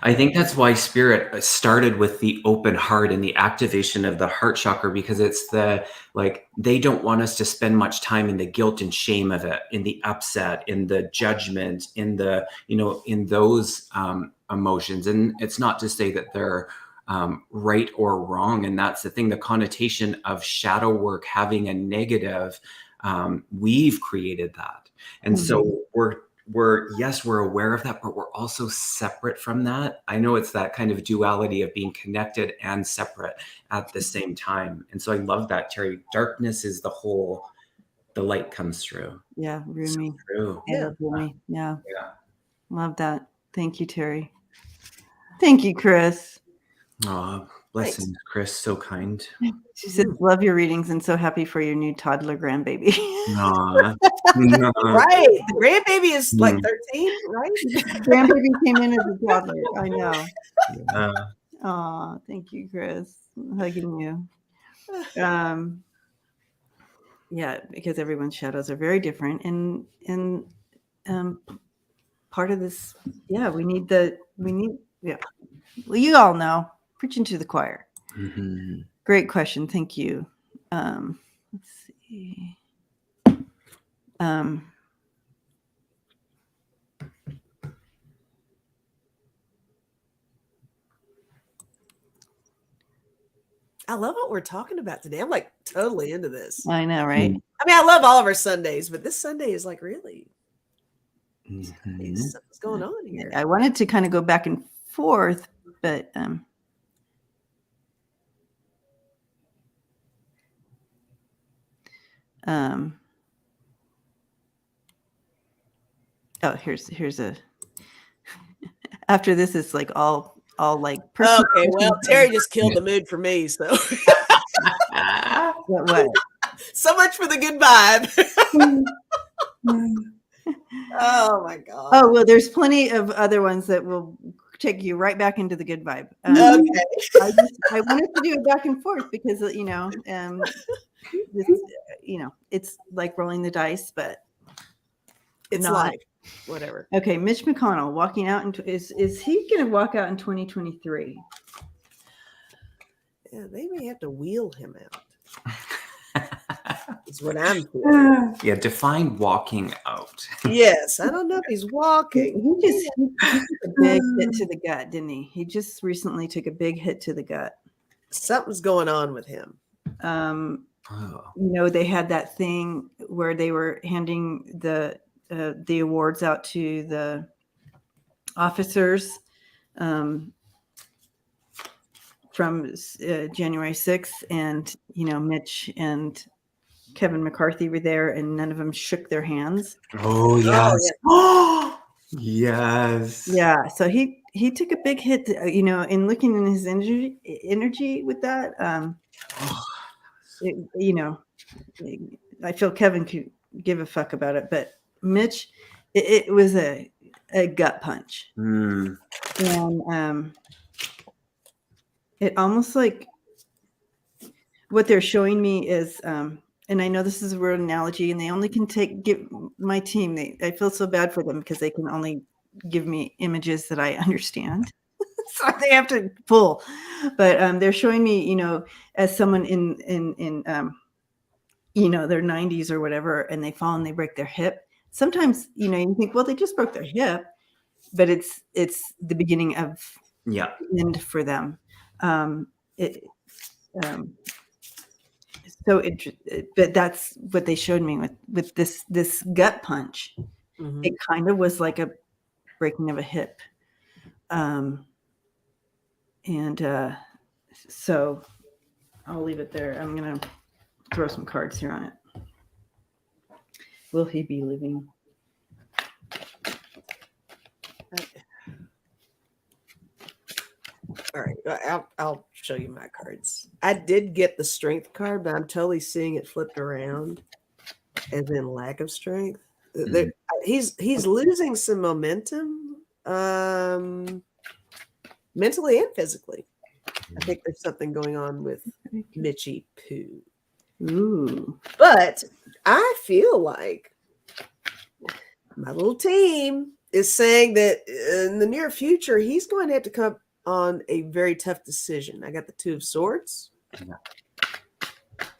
I think that's why Spirit started with the open heart and the activation of the heart chakra, because it's they don't want us to spend much time in the guilt and shame of it, in the upset, in the judgment, in the, in those emotions. And it's not to say that they're right or wrong. And that's the thing, the connotation of shadow work having a negative, we've created that. And so we're aware of that, but we're also separate from that. I know it's that kind of duality of being connected and separate at the same time. And so I love that, Terry. Darkness is the light comes through. Yeah, Rumi. So true. Yeah, Rumi. Yeah. Yeah. Love that. Thank you, Terry. Thank you, Chris. Oh, blessings, Chris. So kind. She said, love your readings and so happy for your new toddler grandbaby. Aw. right. The grandbaby is like 13, right? Grandbaby came in as a toddler. I know. Yeah. Oh, thank you, Chris. I'm hugging you. Yeah, because everyone's shadows are very different. And part of this, we need, well, you all know, preaching to the choir. Mm-hmm. Great question. Thank you. Let's see. I love what we're talking about today. I'm like totally into this. I know, right? I mean, I love all of our Sundays, but this Sunday is like really something's going on here. I wanted to kind of go back and forth, but here's a after this is like all like personal. Okay, well, Terry just killed the mood for me, so what? So much for the good vibe. Oh my god. Oh well, there's plenty of other ones that will take you right back into the good vibe. Okay. I wanted to do it back and forth because it's like rolling the dice, but it's not. life. Whatever. Okay, Mitch McConnell walking out is he going to walk out in 2023? Yeah, they may have to wheel him out. Is what I'm feeling. Yeah, define walking out. Yes, I don't know if he's walking. He took a big hit to the gut, didn't he? He just recently took a big hit to the gut. Something's going on with him. They had that thing where they were handing the awards out to the officers from January 6th, and Mitch and Kevin McCarthy were there, and none of them shook their hands. Oh yes. Oh, yes. Yeah. So he took a big hit, in looking in his energy with that. I feel Kevin could give a fuck about it, but Mitch, it was a gut punch. And it almost like what they're showing me is, and I know this is a weird analogy, and they only can give my team. I feel so bad for them because they can only give me images that I understand. So they have to pull, but they're showing me, as someone in their 90s or whatever, and they fall and they break their hip. Sometimes, you think, well, they just broke their hip, but it's the beginning of end for them. But that's what they showed me with this gut punch. Mm-hmm. It kind of was like a breaking of a hip. So I'll leave it there. I'm going to throw some cards here on it. Will he be living? All right, I'll show you my cards. I did get the strength card, but I'm totally seeing it flipped around as in lack of strength. There, he's losing some momentum, mentally and physically. I think there's something going on with Mitchy Poo. Ooh. But I feel like my little team is saying that in the near future, he's going to have to come on a very tough decision. I got the Two of Swords. Yeah.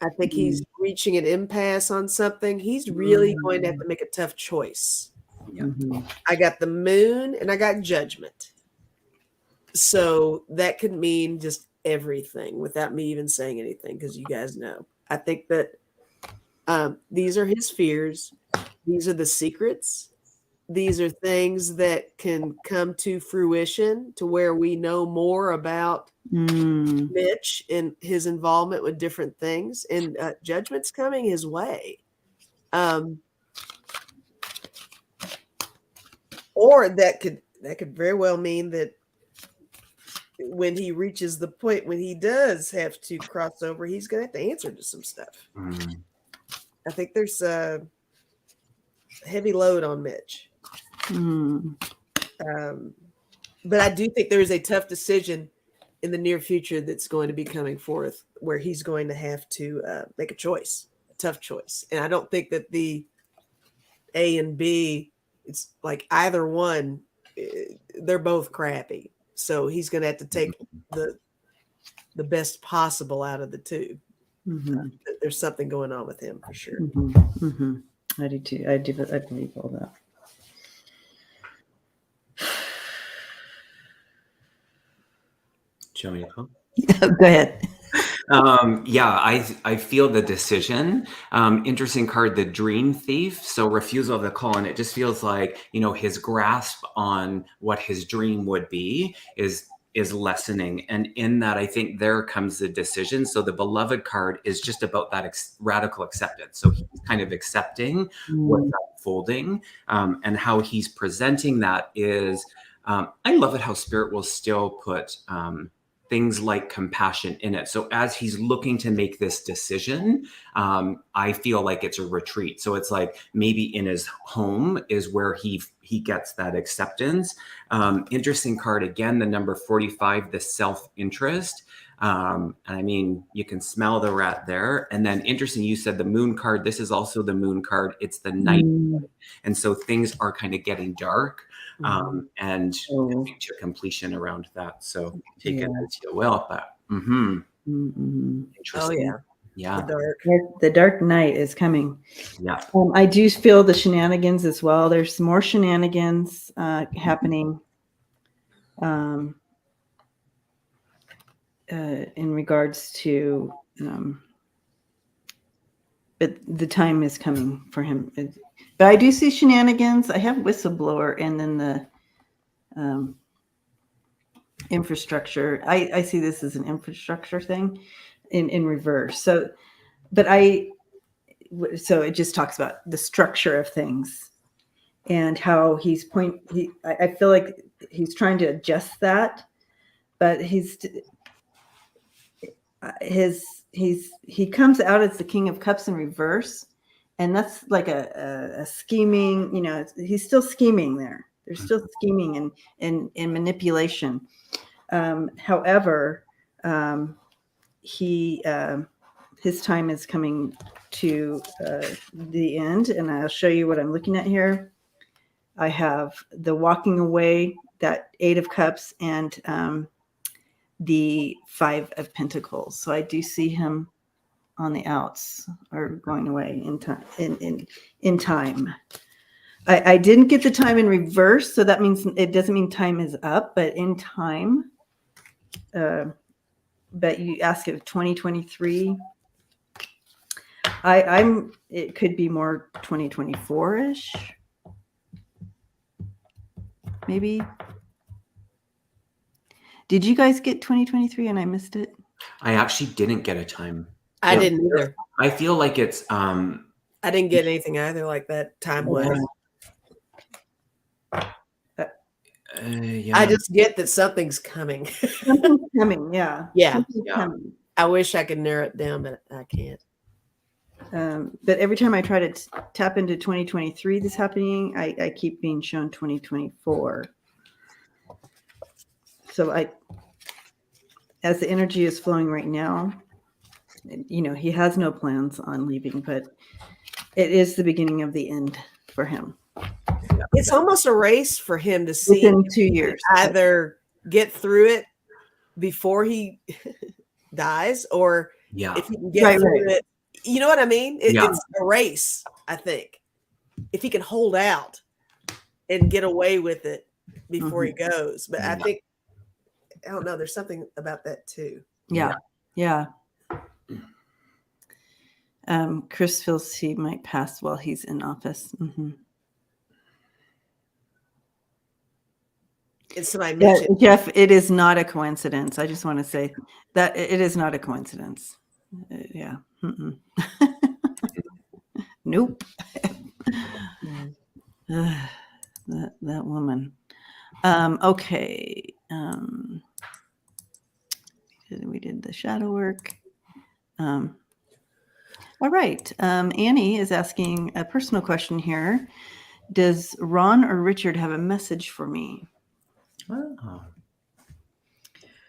I think he's reaching an impasse on something. He's really going to have to make a tough choice. Yeah. Mm-hmm. I got the Moon and I got Judgment. So that could mean just everything without me even saying anything, because you guys know. I think that these are his fears. These are the secrets. These are things that can come to fruition to where we know more about Mitch and his involvement with different things, and Judgment's coming his way. Or that could very well mean that when he reaches the point when he does have to cross over, he's going to have to answer to some stuff. I think there's a heavy load on Mitch. But I do think there is a tough decision in the near future that's going to be coming forth where he's going to have to make a choice, a tough choice. And I don't think that the A and B, it's like either one, they're both crappy. So he's going to have to take the best possible out of the two. There's something going on with him for sure. I do too. I believe all that. Geopolitical. Go ahead. I feel the decision. Interesting card, the Dream Thief. So refusal of the call, and it just feels like, his grasp on what his dream would be is lessening, and in that, I think there comes the decision. So the Beloved card is just about that radical acceptance. So he's kind of accepting what's unfolding, and how he's presenting that is. I love it how Spirit will still put things like compassion in it. So as he's looking to make this decision, I feel like it's a retreat. So it's like maybe in his home is where he gets that acceptance. Interesting card again, the number 45, the self-interest. And I mean, you can smell the rat there. And then interesting, you said the Moon card. This is also the Moon card. It's the night. And so things are kind of getting dark. And coming to completion around that. So take it as you will, but interesting. Oh yeah. The dark night is coming. Yeah. I do feel the shenanigans as well. There's more shenanigans happening in regards to but the time is coming for him. But I do see shenanigans. I have whistleblower and then the infrastructure. I see this as an infrastructure thing in reverse. So it just talks about the structure of things and how I feel like he's trying to adjust that, but he comes out as the King of Cups in reverse. And that's like a scheming, he's still scheming there. There's still scheming and manipulation. However, his time is coming to the end, and I'll show you what I'm looking at here. I have the walking away, that 8 of Cups, and the 5 of Pentacles. So I do see him on the outs or going away in time. In time, I didn't get the time in reverse, so that means it doesn't mean time is up, but in time. But you ask if 2023. It could be more 2024-ish, maybe. Did you guys get 2023 and I missed it? I actually didn't get a time. I didn't either. I feel like it's I didn't get anything either like that time wise. Yeah. I just get that something's coming. Something's coming. Yeah. Yeah. Something's Yeah. coming. I wish I could narrow it down, but I can't. But every time I try to tap into 2023 that's happening, I keep being shown 2024. So as the energy is flowing right now, he has no plans on leaving, but it is the beginning of the end for him. It's almost a race for him to see Within if 2 he can years. either get through it before he dies, or Yeah. if he can get through it. You know what I mean? Yeah. It's a race, I think. If he can hold out and get away with it before he goes. But I think, I don't know, there's something about that too. Yeah. Chris feels he might pass while he's in office. Mm-hmm. And somebody mentioned, Jeff, it is not a coincidence. I just want to say that it is not a coincidence. Yeah. Nope. That woman. Okay. We did the shadow work. All right. Annie is asking a personal question here. Does Ron or Richard have a message for me? Oh.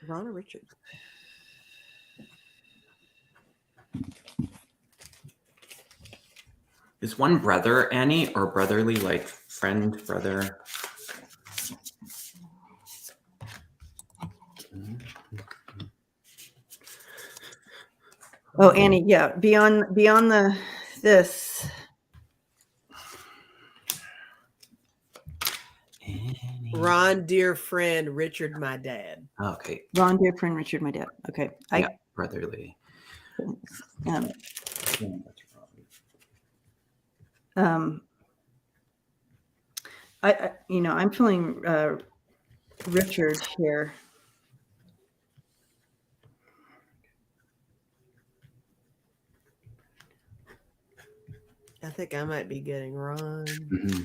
Ron or Richard? Is one brother, Annie, or brotherly, like friend, brother? Oh, Annie, yeah. Beyond this. Annie. Ron, dear friend, Richard, my dad. Okay. Ron, dear friend, Richard, my dad. Okay. Yeah, brotherly. I'm feeling Richard here. I think I might be getting Ron. Mm-hmm.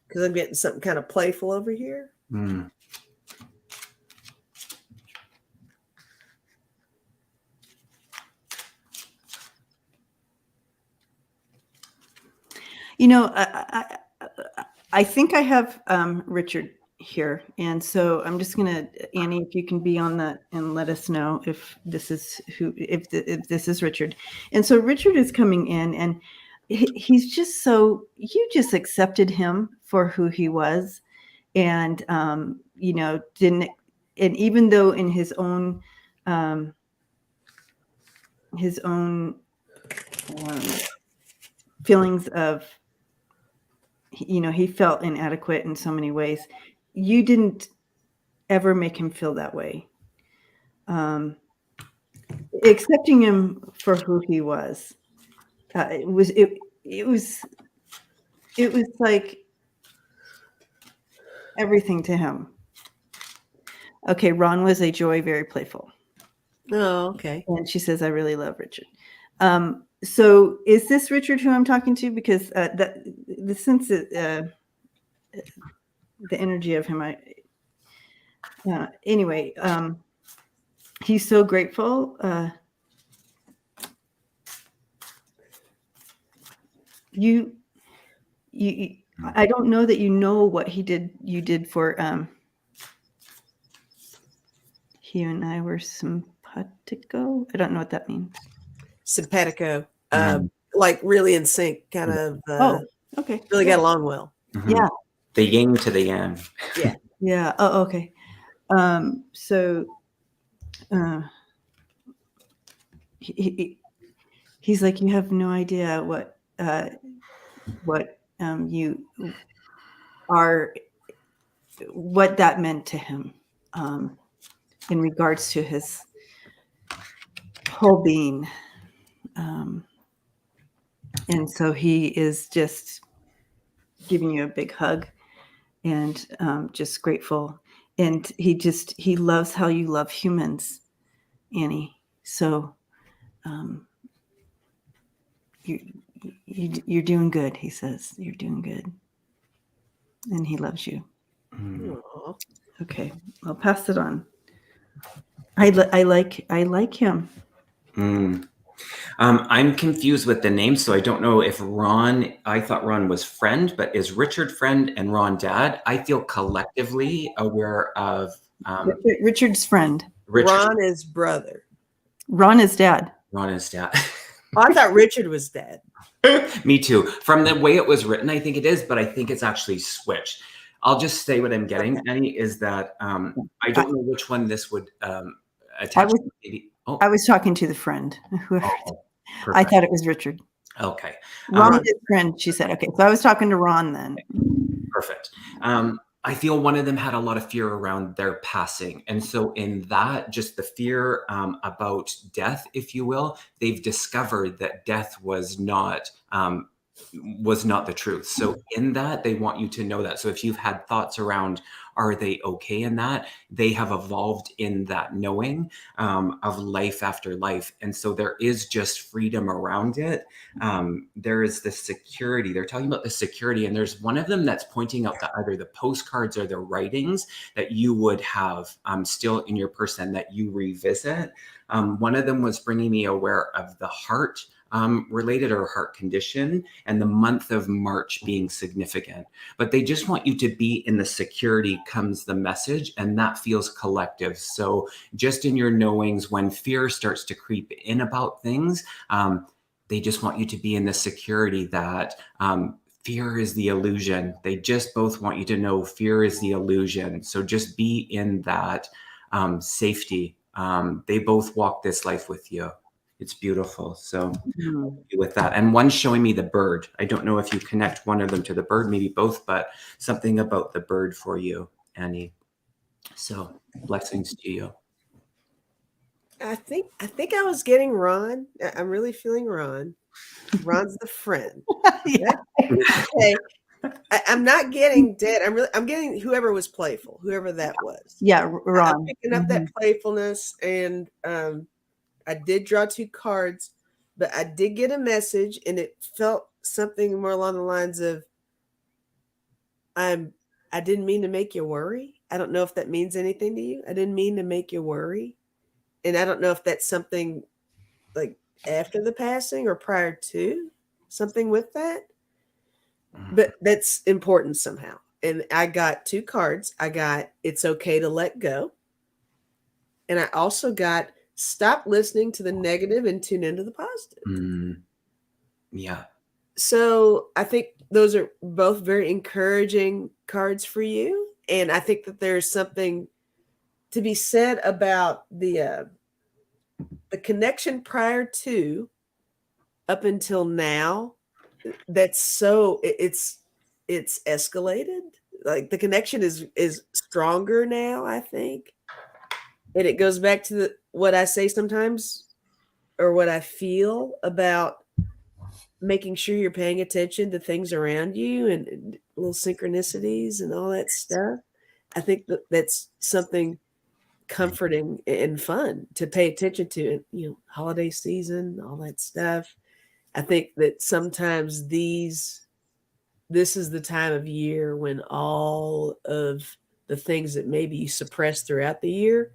Because I'm getting something kind of playful over here. Mm. I think I have Richard here, and so I'm just gonna, Annie, if you can be on that and let us know if this is if this is Richard. And so Richard is coming in, and he's just you just accepted him for who he was, and didn't, and even though in his own feelings of, he felt inadequate in so many ways, you didn't ever make him feel that way. Accepting him for who he was, it was like everything to him. Okay, Ron was a joy, very playful. Oh, okay. And she says, I really love Richard. So is this Richard who I'm talking to? Because the sense that the energy of him, anyway, he's so grateful. I don't know that you know what you did for he and I were simpatico. I don't know what that means. Simpatico. Like really in sync, kind of. Okay. Really got along well. Mm-hmm. Yeah. The yin to the yang. Yeah. Yeah. Oh, okay. So he's like, you have no idea what you are, what that meant to him in regards to his whole being. And so he is just giving you a big hug and just grateful. And he loves how you love humans, Annie. So you're doing good, he says. You're doing good. and he loves you. Aw. Okay, I'll pass it on. I like him. I'm confused with the name, so I don't know if I thought Ron was friend, but is Richard friend and Ron dad? I feel collectively aware of Richard's friend. Richard. Ron is brother. Ron is dad. Ron is dad. Oh, I thought Richard was dad. Me too. From the way it was written, I think it is, but I think it's actually switched. I'll just say what I'm getting, Annie, is that I don't know which one this would attach to. Maybe. Oh, I was talking to the friend. I thought it was Richard. Okay. Ron is friend, she said. Okay, so I was talking to Ron then. Perfect. I feel one of them had a lot of fear around their passing. And so in that, just the fear about death, if you will, they've discovered that death was not the truth. So in that, they want you to know that. So if you've had thoughts around, are they okay in that? They have evolved in that knowing of life after life. And so there is just freedom around it. There is the security. They're talking about the security. And there's one of them that's pointing out that either the postcards or the writings that you would have still in your person that you revisit. One of them was bringing me aware of the heart related or heart condition and the month of March being significant. But they just want you to be in the security comes the message, and that feels collective. So just in your knowings, when fear starts to creep in about things, they just want you to be in the security that fear is the illusion. They just both want you to know fear is the illusion. So just be in that safety. They both walk this life with you. It's beautiful. So with that, and one's showing me the bird. I don't know if you connect one of them to the bird, maybe both, but something about the bird for you, Annie. So blessings to you. I think I was getting Ron. I'm really feeling Ron. Ron's the friend. Yeah. Okay. I'm not getting dead. I'm getting whoever was playful, whoever that was. Yeah, Ron. I'm picking up that playfulness, and I did draw 2 cards, but I did get a message, and it felt something more along the lines of, I didn't mean to make you worry. I don't know if that means anything to you. I didn't mean to make you worry. And I don't know if that's something like after the passing or prior to, something with that. But that's important somehow. And I got 2 cards. I got it's okay to let go. And I also got stop listening to the negative and tune into the positive. Yeah. So I think those are both very encouraging cards for you. And I think that there's something to be said about the connection prior to up until now. That's so it's escalated. Like the connection is stronger now, I think. And it goes back to what I say sometimes, or what I feel about making sure you're paying attention to things around you and little synchronicities and all that stuff. I think that's something comforting and fun to pay attention to. Holiday season, all that stuff. I think that sometimes this is the time of year when all of the things that maybe you suppress throughout the year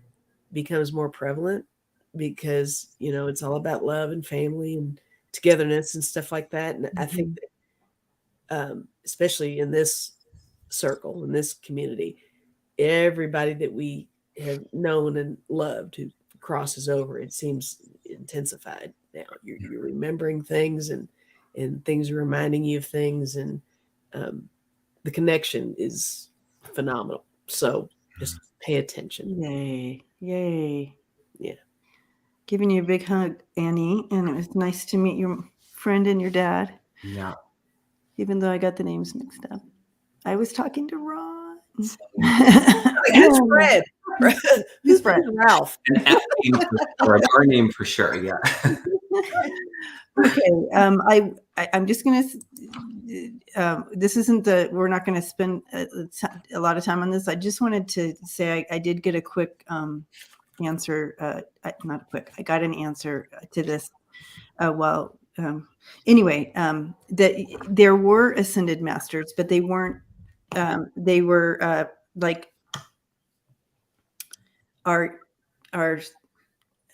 becomes more prevalent, because it's all about love and family and togetherness and stuff like that. And I think that especially in this circle, in this community, everybody that we have known and loved who crosses over, it seems intensified now. You're remembering things, and things are reminding you of things, and the connection is phenomenal. So just pay attention. Yay. Yeah. Giving you a big hug, Annie, and it was nice to meet your friend and your dad. Yeah. Even though I got the names mixed up. I was talking to Ron. Who's Fred? Who's Fred? Ralph. Our name for sure. Yeah. Okay. I'm just gonna. This isn't we're not going to spend a lot of time on this. I just wanted to say I did get a quick answer. Not quick. I got an answer to this. Anyway, that there were ascended masters, but they weren't they were like our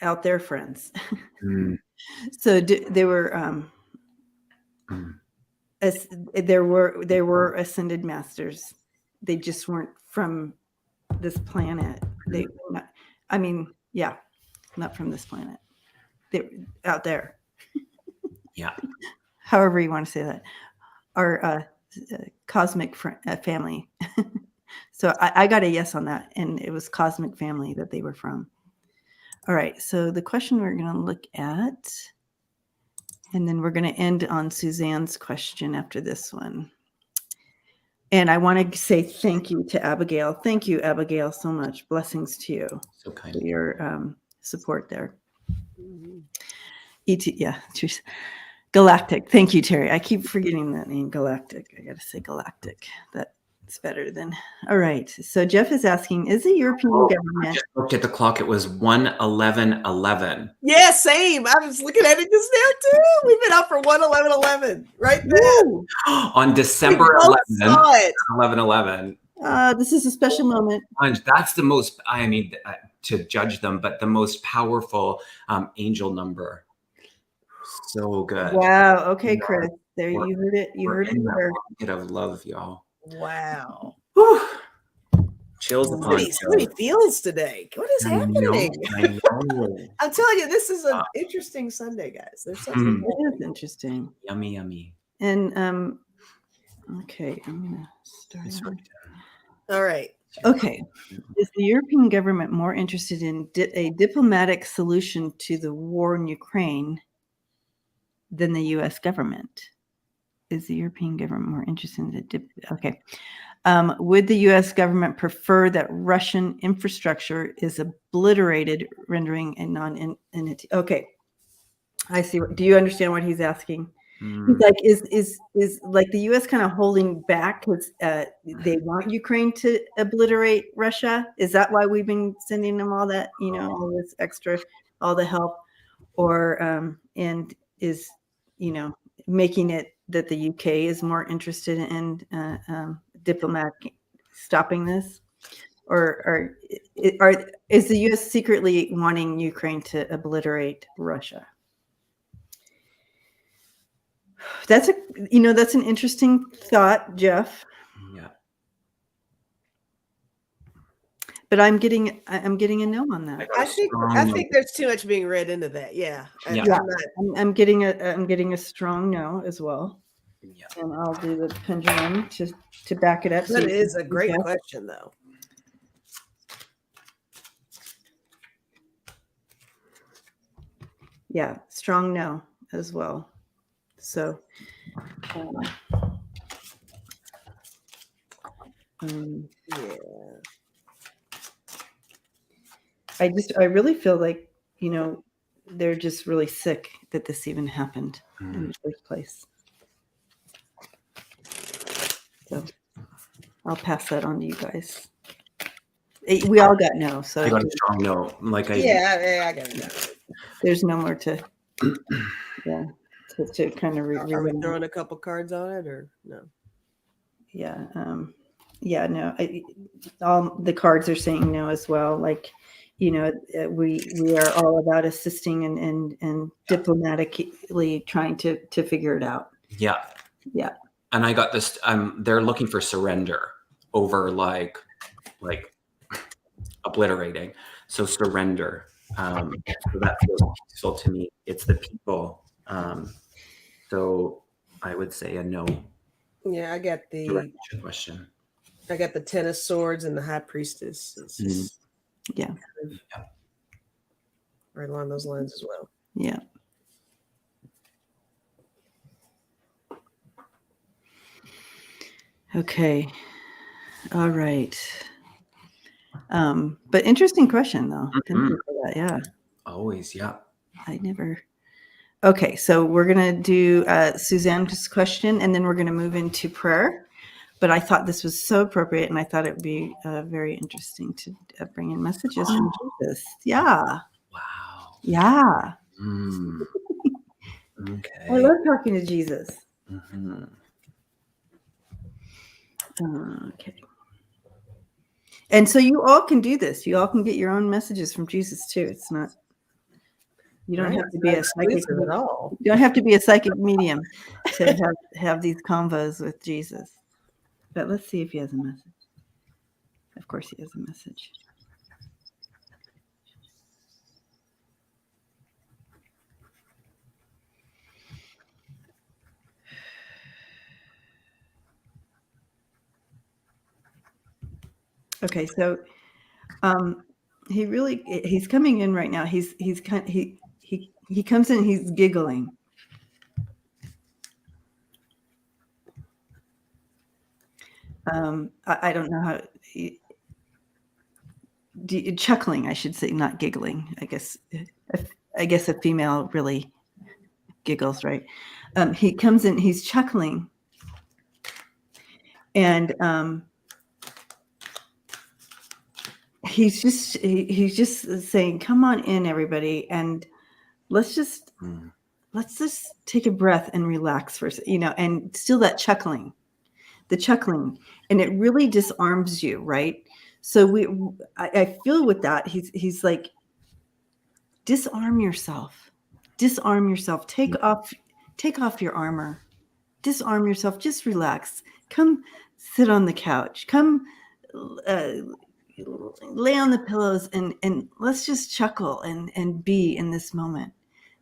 out there friends. Mm. So they were there were ascended masters. They just weren't from this planet. They not, I mean, yeah, not from this planet. They're out there. Yeah. However you want to say that. Our cosmic family. So I got a yes on that, and it was cosmic family that they were from. All right, so the question we're going to look at, and then we're going to end on Suzanne's question after this one. And I want to say thank you to Abigail. Thank you, Abigail, so much. Blessings to you So kind. for your support there. Mhm. Yeah, Galactic. Thank you, Terry. I keep forgetting that name, Galactic. I got to say Galactic. That's better than. All right. So Jeff is asking, is the European I government? just looked at the clock. It was 1:11:11. Yeah, same. I was looking at it just now too. We've been up for 1:11:11. Right there. Woo! On We December both 11th, saw it. 11:11. This is a special moment. And that's the most, I mean, to judge them, but the most powerful angel number. So good. Wow. Okay, Yeah. Chris. There you heard it. You We're heard it in that here. pocket of love, y'all. Wow. Whew. Chills So upon So many chills. feels today. What is happening? I know. I'm telling you, this is an interesting Sunday, guys. There's something. It is interesting. Yummy, yummy. And okay, I'm gonna start. It's right All right. Okay. Is the European government more interested in a diplomatic solution to the war in Ukraine than the U.S. government? Is the European government more interested in okay. Would the U.S. government prefer that Russian infrastructure is obliterated, rendering a non-entity? Okay. I see. Do you understand what he's asking? He's like, is like the U.S. kind of holding back because they want Ukraine to obliterate Russia? Is that why we've been sending them all that, all this extra, all the help, or and is making it that the UK is more interested in diplomatic stopping this, or is the U.S. secretly wanting Ukraine to obliterate Russia? That's an interesting thought, Jeff. Yeah. But I'm getting a no on that. I think there's too much being read into that. Yeah. I'm getting a strong no as well. Yeah. And I'll do the pendulum to back it up. That is a great question, though. Yeah, strong no as well. So, Yeah. I really feel like, they're just really sick that this even happened in the first place. So I'll pass that on to you guys. We all got no, so I got a strong no. Like I got it. There's no more to to kind of Are we throwing a couple cards on it or no? Yeah. No. All the cards are saying no as well. Like, we are all about assisting and diplomatically trying to figure it out. Yeah. Yeah. And I got this. They're looking for surrender over like obliterating. So surrender. So that feels peaceful to me. It's the people. So I would say a no. Yeah, I got the question. I got the Ten of Swords and the High Priestess. It's just right along those lines as well. Yeah. Okay. All right. But interesting question though. Thank you for that. Yeah. Always. Yeah. Okay. So we're going to do Suzanne's question and then we're going to move into prayer. But I thought this was so appropriate and I thought it would be very interesting to bring in messages from Jesus. Yeah. Wow. Yeah. Okay. I love talking to Jesus. Okay. And so you all can do this. You all can get your own messages from Jesus too. It's not. You don't Right. have to be a psychic. Exclusive at all. You don't have to be a psychic medium to have these convos with Jesus. But let's see if he has a message. Of course, he has a message. Okay, so he's coming in right now. He comes in. He's giggling. I don't know how. Chuckling, I should say, not giggling. I guess a female really giggles, right? He comes in. He's chuckling, and he's just saying, "Come on in, everybody, and let's just take a breath and relax first, and still that chuckling, and it really disarms you, right? So I feel with that, he's like, disarm yourself, take off your armor, disarm yourself, just relax, come sit on the couch, come lay on the pillows and let's just chuckle and be in this moment.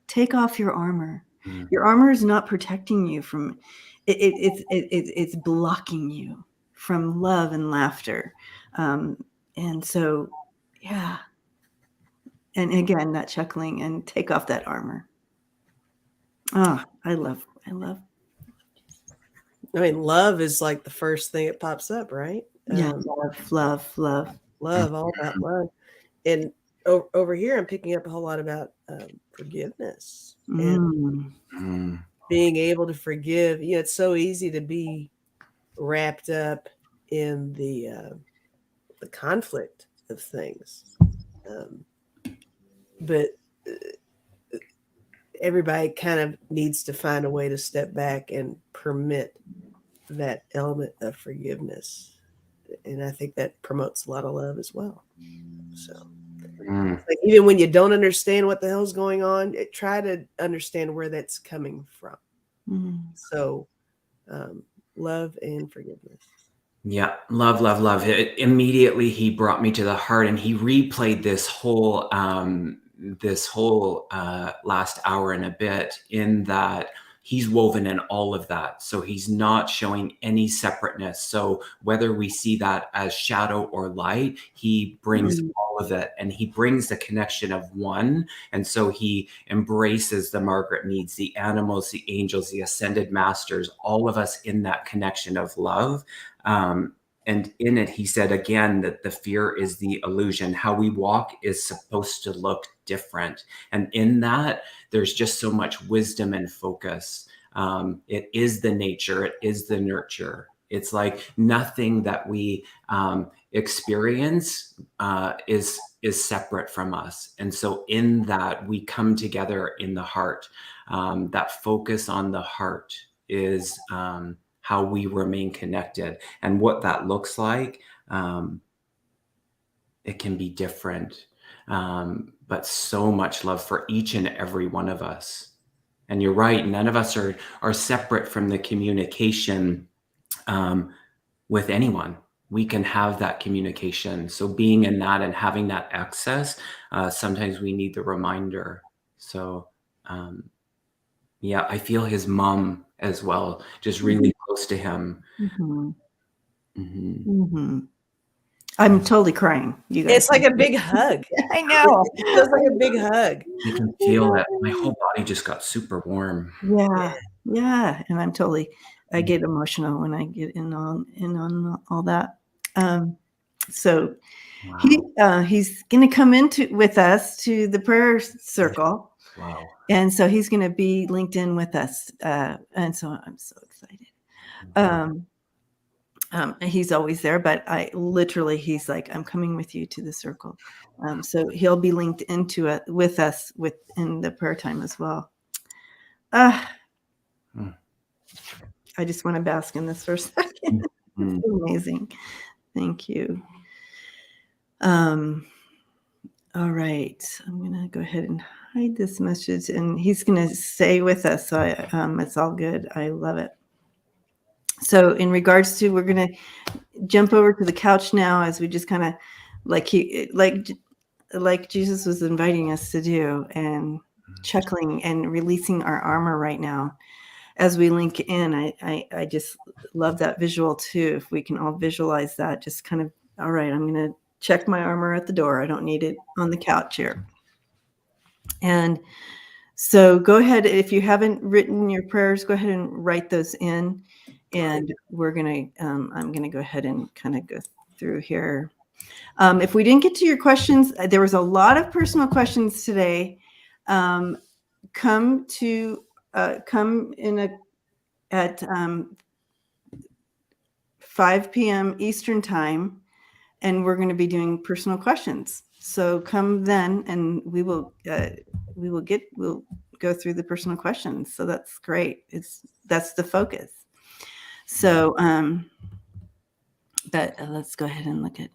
Take off your armor. Your armor is not protecting you from it's blocking you from love and laughter. And so, yeah. And again, that chuckling, and take off that armor. Oh, I love. I mean, love is like the first thing that pops up, right? Yeah, love, all about love. And over here, I'm picking up a whole lot about forgiveness and being able to forgive. It's so easy to be wrapped up in the conflict of things, but everybody kind of needs to find a way to step back and permit that element of forgiveness. And I think that promotes a lot of love as well. So like, even when you don't understand what the hell's going on, try to understand where that's coming from. So love and forgiveness. Yeah, love. Immediately he brought me to the heart, and he replayed this whole last hour and a bit, in that he's woven in all of that. So he's not showing any separateness. So whether we see that as shadow or light, he brings all of it, and he brings the connection of one. And so he embraces the Margaret Meads, the animals, the angels, the ascended masters, all of us in that connection of love. And in it, he said again that the fear is the illusion. How we walk is supposed to look different. And in that, there's just so much wisdom and focus. It is the nature. It is the nurture. It's like nothing that we experience is separate from us. And so in that, we come together in the heart. That focus on the heart is how we remain connected. And what that looks like, it can be different, but so much love for each and every one of us. And you're right, none of us are separate from the communication with anyone. We can have that communication. So being in that and having that access, sometimes we need the reminder. So yeah, I feel his mom as well, just really close to him. I'm totally crying. You guys. It's like a big hug. I know. It feels like a big hug. You can feel it. My whole body just got super warm. Yeah. And I get emotional when I get in on all that. So he's going to come with us to the prayer circle. Wow. And so he's going to be linked in with us. And so I'm so excited. He's always there, but he's like, I'm coming with you to the circle. So he'll be linked into it with us in the prayer time as well. I just want to bask in this for a second. Amazing. Thank you. All right. I'm going to go ahead and hide this message, and he's going to stay with us. So it's all good. I love it. So in regards to, we're going to jump over to the couch now, as we just kind of like Jesus was inviting us to do, and chuckling and releasing our armor right now as we link in. I just love that visual too. If we can all visualize that, just kind of, all right, I'm going to check my armor at the door. I don't need it on the couch here. And so go ahead. If you haven't written your prayers, go ahead and write those in. And we're going to, I'm going to go ahead and kind of go through here. If we didn't get to your questions, there was a lot of personal questions today. Come in at 5 p.m. Eastern time, and we're going to be doing personal questions. So come then, and we'll go through the personal questions. So that's great. That's the focus. So, but let's go ahead and look at.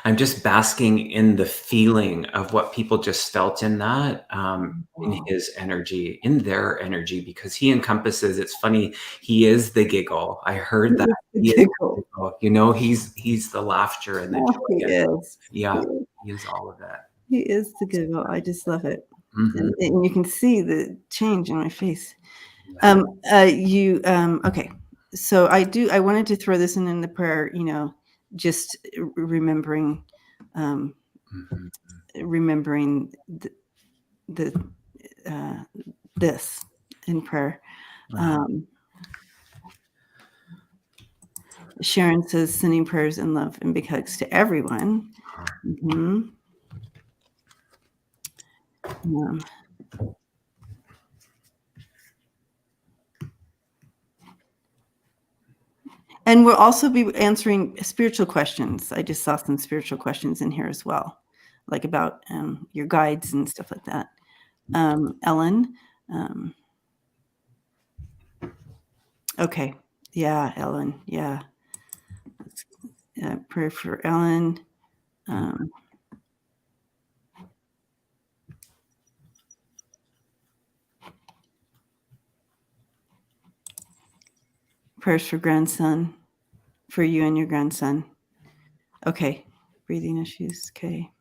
I'm just basking in the feeling of what people just felt in that, in his energy, in their energy, because he encompasses. It's funny. He is the giggle. I heard that. He is the giggle. You know, he's the laughter and the joy. He is. Yeah, he is all of that. He is the giggle. I just love it. And you can see the change in my face. Okay. So I wanted to throw this in the prayer, just remembering, this in prayer. Sharon says, sending prayers and love and big hugs to everyone. And we'll also be answering spiritual questions. I just saw some spiritual questions in here as well, like about your guides and stuff like that. Ellen. Okay. Yeah, Ellen. Yeah. Prayer for Ellen. Prayers for grandson, for you and your grandson. Okay. Breathing issues. Okay.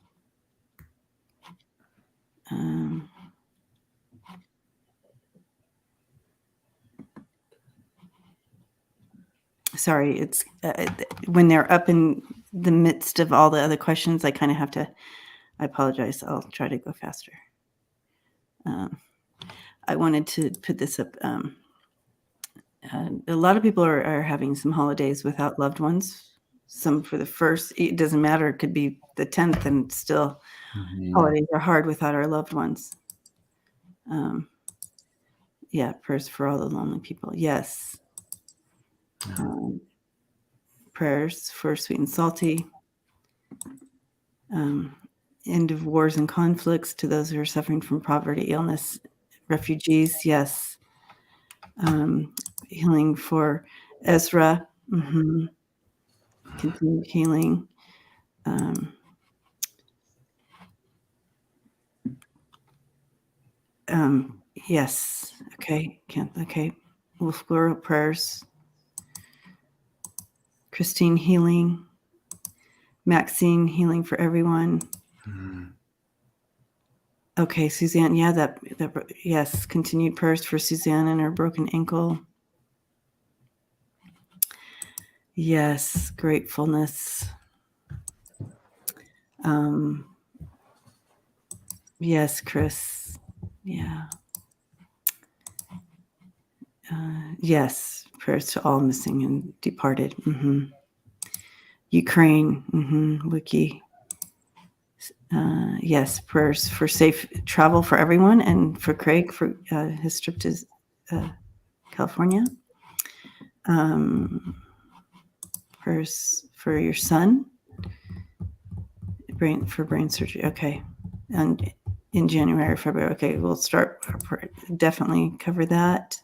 Sorry, it's when they're up in the midst of all the other questions, I kind of have to, I apologize. I'll try to go faster. I wanted to put this up. A lot of people are having some holidays without loved ones. Some for the first, it doesn't matter. It could be the 10th, and still holidays are hard without our loved ones. Yeah, prayers for all the lonely people. Yes. Prayers for Sweet and Salty. End of wars and conflicts to those who are suffering from poverty, illness, refugees. Yes. Healing for Ezra. Continued healing. Yes. Okay. Okay. Wolf Glory prayers. Christine healing. Maxine healing for everyone. Okay, Suzanne. Yeah, that yes. Continued prayers for Suzanne and her broken ankle. Yes, gratefulness. Yes, Chris. Yeah. Yes, prayers to all missing and departed. Ukraine. Wiki. Yes, prayers for safe travel for everyone, and for Craig for his trip to California. Prayers for your son. Brain surgery. Okay. And in January, February. Okay, we'll start. Definitely cover that.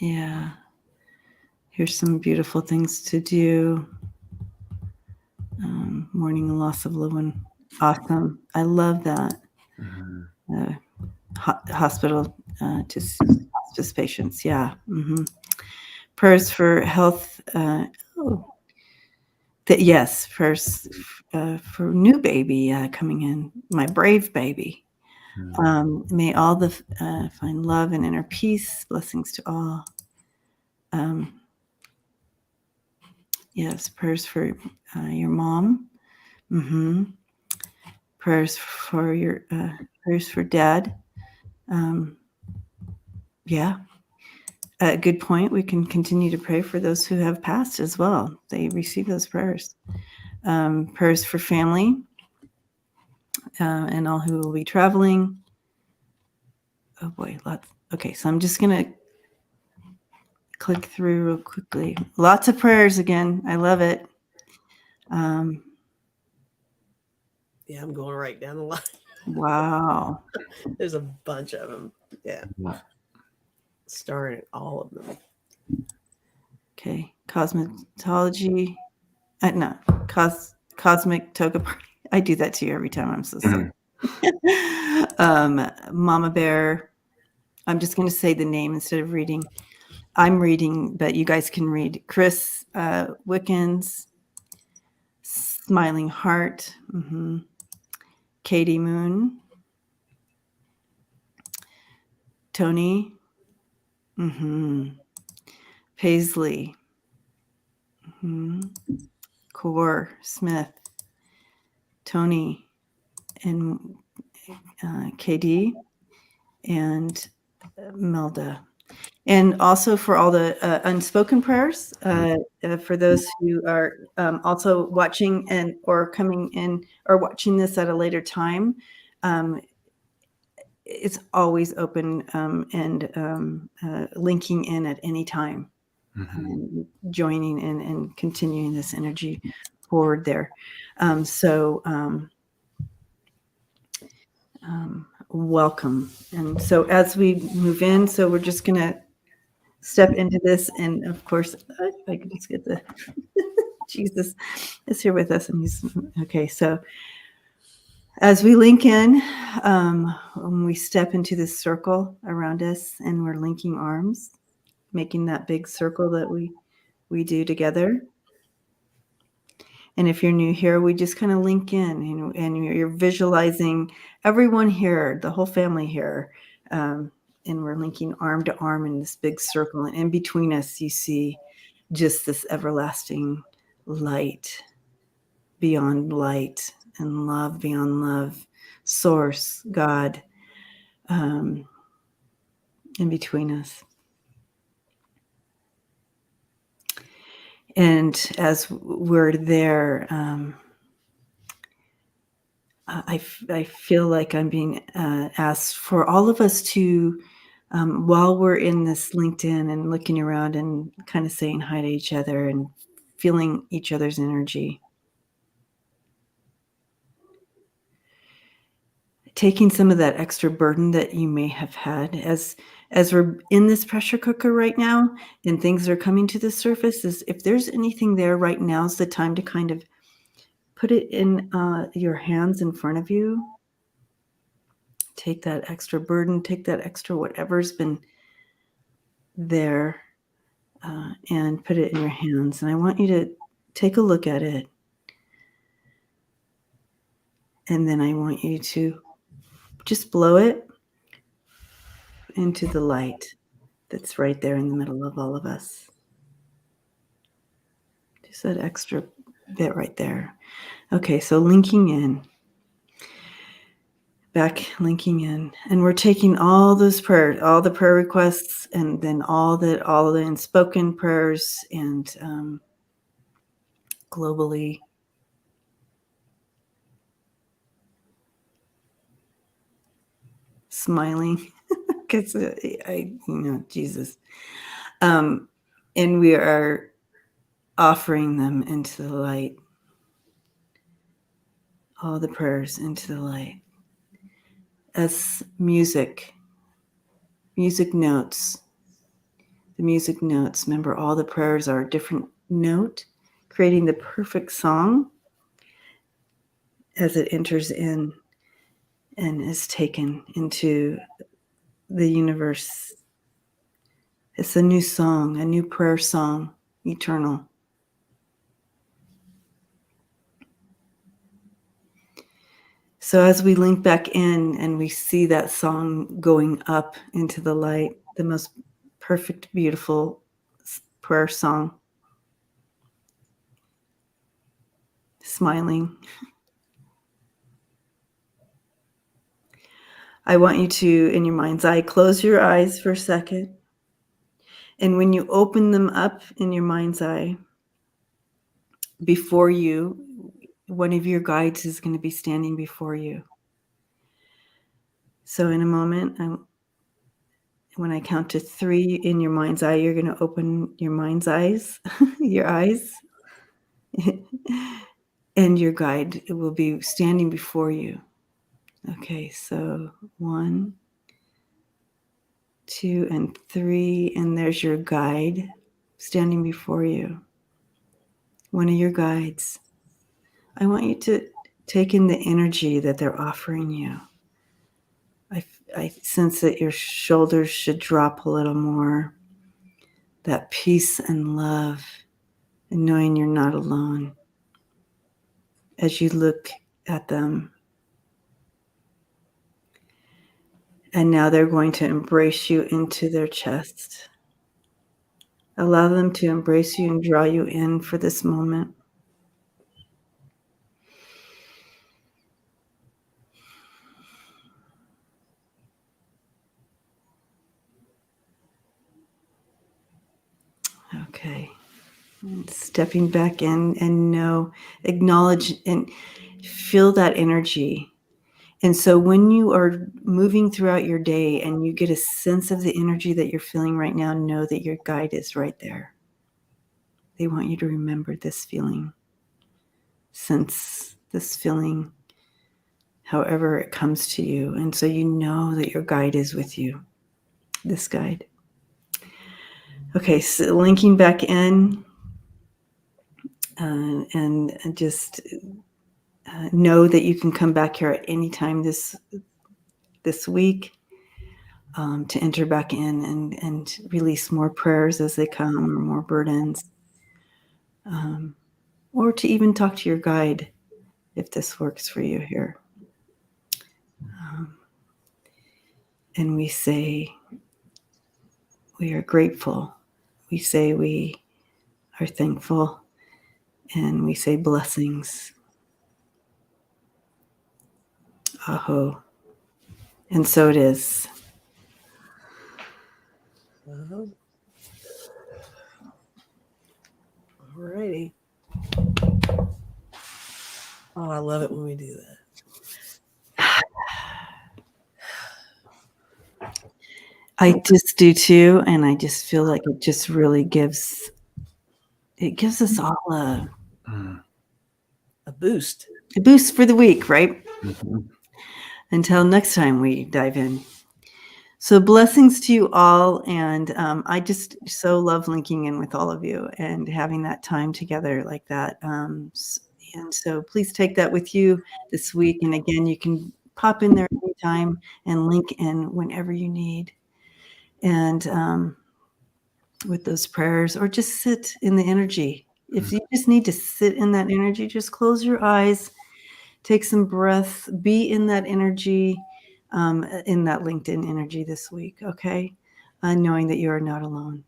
Yeah. Here's some beautiful things to do. Mourning the loss of a loved one. Awesome. I love that. Hospital to hospice patients. Yeah. Prayers for health. Yes, prayers for new baby coming in. My brave baby. May all the find love and inner peace. Blessings to all. Yes, prayers for your mom. Prayers for your prayers for dad. Yeah, good point. We can continue to pray for those who have passed as well. They receive those prayers. Prayers for family and all who will be traveling. Oh boy, lots. Okay, so I'm just gonna click through real quickly. Lots of prayers again. I love it. Yeah, I'm going right down the line. Wow. There's a bunch of them. Yeah. Starring all of them. Okay, cosmetology. No, cosmic toga party. I do that to you every time. I'm so sorry. Mama Bear. I'm just going to say the name instead of reading. I'm reading, but you guys can read. Chris Wickens, Smiling Heart, Katie Moon, Tony, Paisley, Core Smith, Tony, and KD, and Melda. And also for all the unspoken prayers, for those who are also watching and or coming in or watching this at a later time, it's always open and linking in at any time, joining in and continuing this energy forward there. Welcome. And so as we move in, so we're just going to step into this, and of course if I could just get the Jesus is here with us, and he's okay. So as we link in, when we step into this circle around us and we're linking arms, making that big circle that we do together. And if you're new here, we just kind of link in, and you're visualizing everyone here, the whole family here, and we're linking arm to arm in this big circle. And in between us, you see just this everlasting light beyond light and love beyond love, source, God, in between us. And as we're there, I feel like I'm being asked for all of us to, while we're in this LinkedIn and looking around and kind of saying hi to each other and feeling each other's energy, taking some of that extra burden that you may have had as we're in this pressure cooker right now and things are coming to the surface, is if there's anything there right now is the time to kind of put it in your hands in front of you. Take that extra burden, take that extra whatever's been there and put it in your hands. And I want you to take a look at it. And then I want you to just blow it into the light that's right there in the middle of all of us. Just that extra bit right there. Okay, so linking in. Back linking in, and we're taking all those prayers, all the prayer requests, and then all the unspoken prayers, and globally, smiling because Jesus, and we are offering them into the light, all the prayers into the light. as music notes. The music notes. Remember, all the prayers are a different note, creating the perfect song as it enters in and is taken into the universe. It's a new song, a new prayer song, eternal. So as we link back in and we see that song going up into the light, the most perfect, beautiful prayer song, smiling. I want you to, in your mind's eye, close your eyes for a second. And when you open them up in your mind's eye, before you, one of your guides is going to be standing before you. So in a moment, when I count to 3 in your mind's eye, you're going to open your mind's eyes, your eyes, and your guide will be standing before you. Okay, so 1, 2, and 3, and there's your guide standing before you. One of your guides. I want you to take in the energy that they're offering you. I sense that your shoulders should drop a little more. That peace and love, and knowing you're not alone as you look at them. And now they're going to embrace you into their chest. Allow them to embrace you and draw you in for this moment. Okay. And stepping back in and acknowledge and feel that energy. And so when you are moving throughout your day and you get a sense of the energy that you're feeling right now, know that your guide is right there. They want you to remember this feeling. Sense this feeling, however it comes to you. And so you know that your guide is with you, this guide. Okay, so linking back in and just know that you can come back here at any time this week to enter back in and release more prayers as they come, or more burdens, or to even talk to your guide if this works for you here. And we say we are grateful. We say we are thankful. And we say blessings. Aho. And so it is. All righty. Oh, I love it when we do that. I just do too, and I just feel like it just really gives us all a boost. A boost for the week, right? Mm-hmm. Until next time we dive in. So blessings to you all, and I just so love linking in with all of you and having that time together like that. And so please take that with you this week. And again, you can pop in there anytime and link in whenever you need. And with those prayers, or just sit in the energy. If you just need to sit in that energy, just close your eyes, take some breath, be in that energy, in that LinkedIn energy this week, okay? Knowing that you are not alone.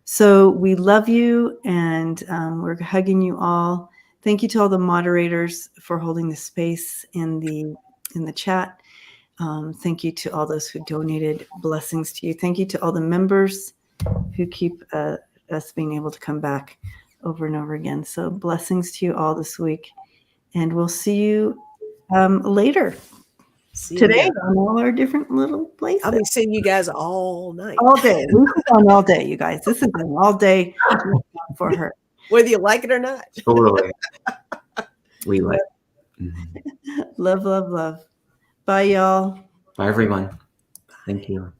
So we love you, and we're hugging you all. Thank you to all the moderators for holding the space in the chat. Thank you to all those who donated. Blessings to you. Thank you to all the members who keep us being able to come back over and over again. So blessings to you all this week. And we'll see you later today on all our different little places. I'll be seeing you guys all night. All day. This is on all day, you guys. This is an all day for her. Whether you like it or not. Totally. We like it. Love, love, love. Bye, y'all. Bye, everyone. Thank you.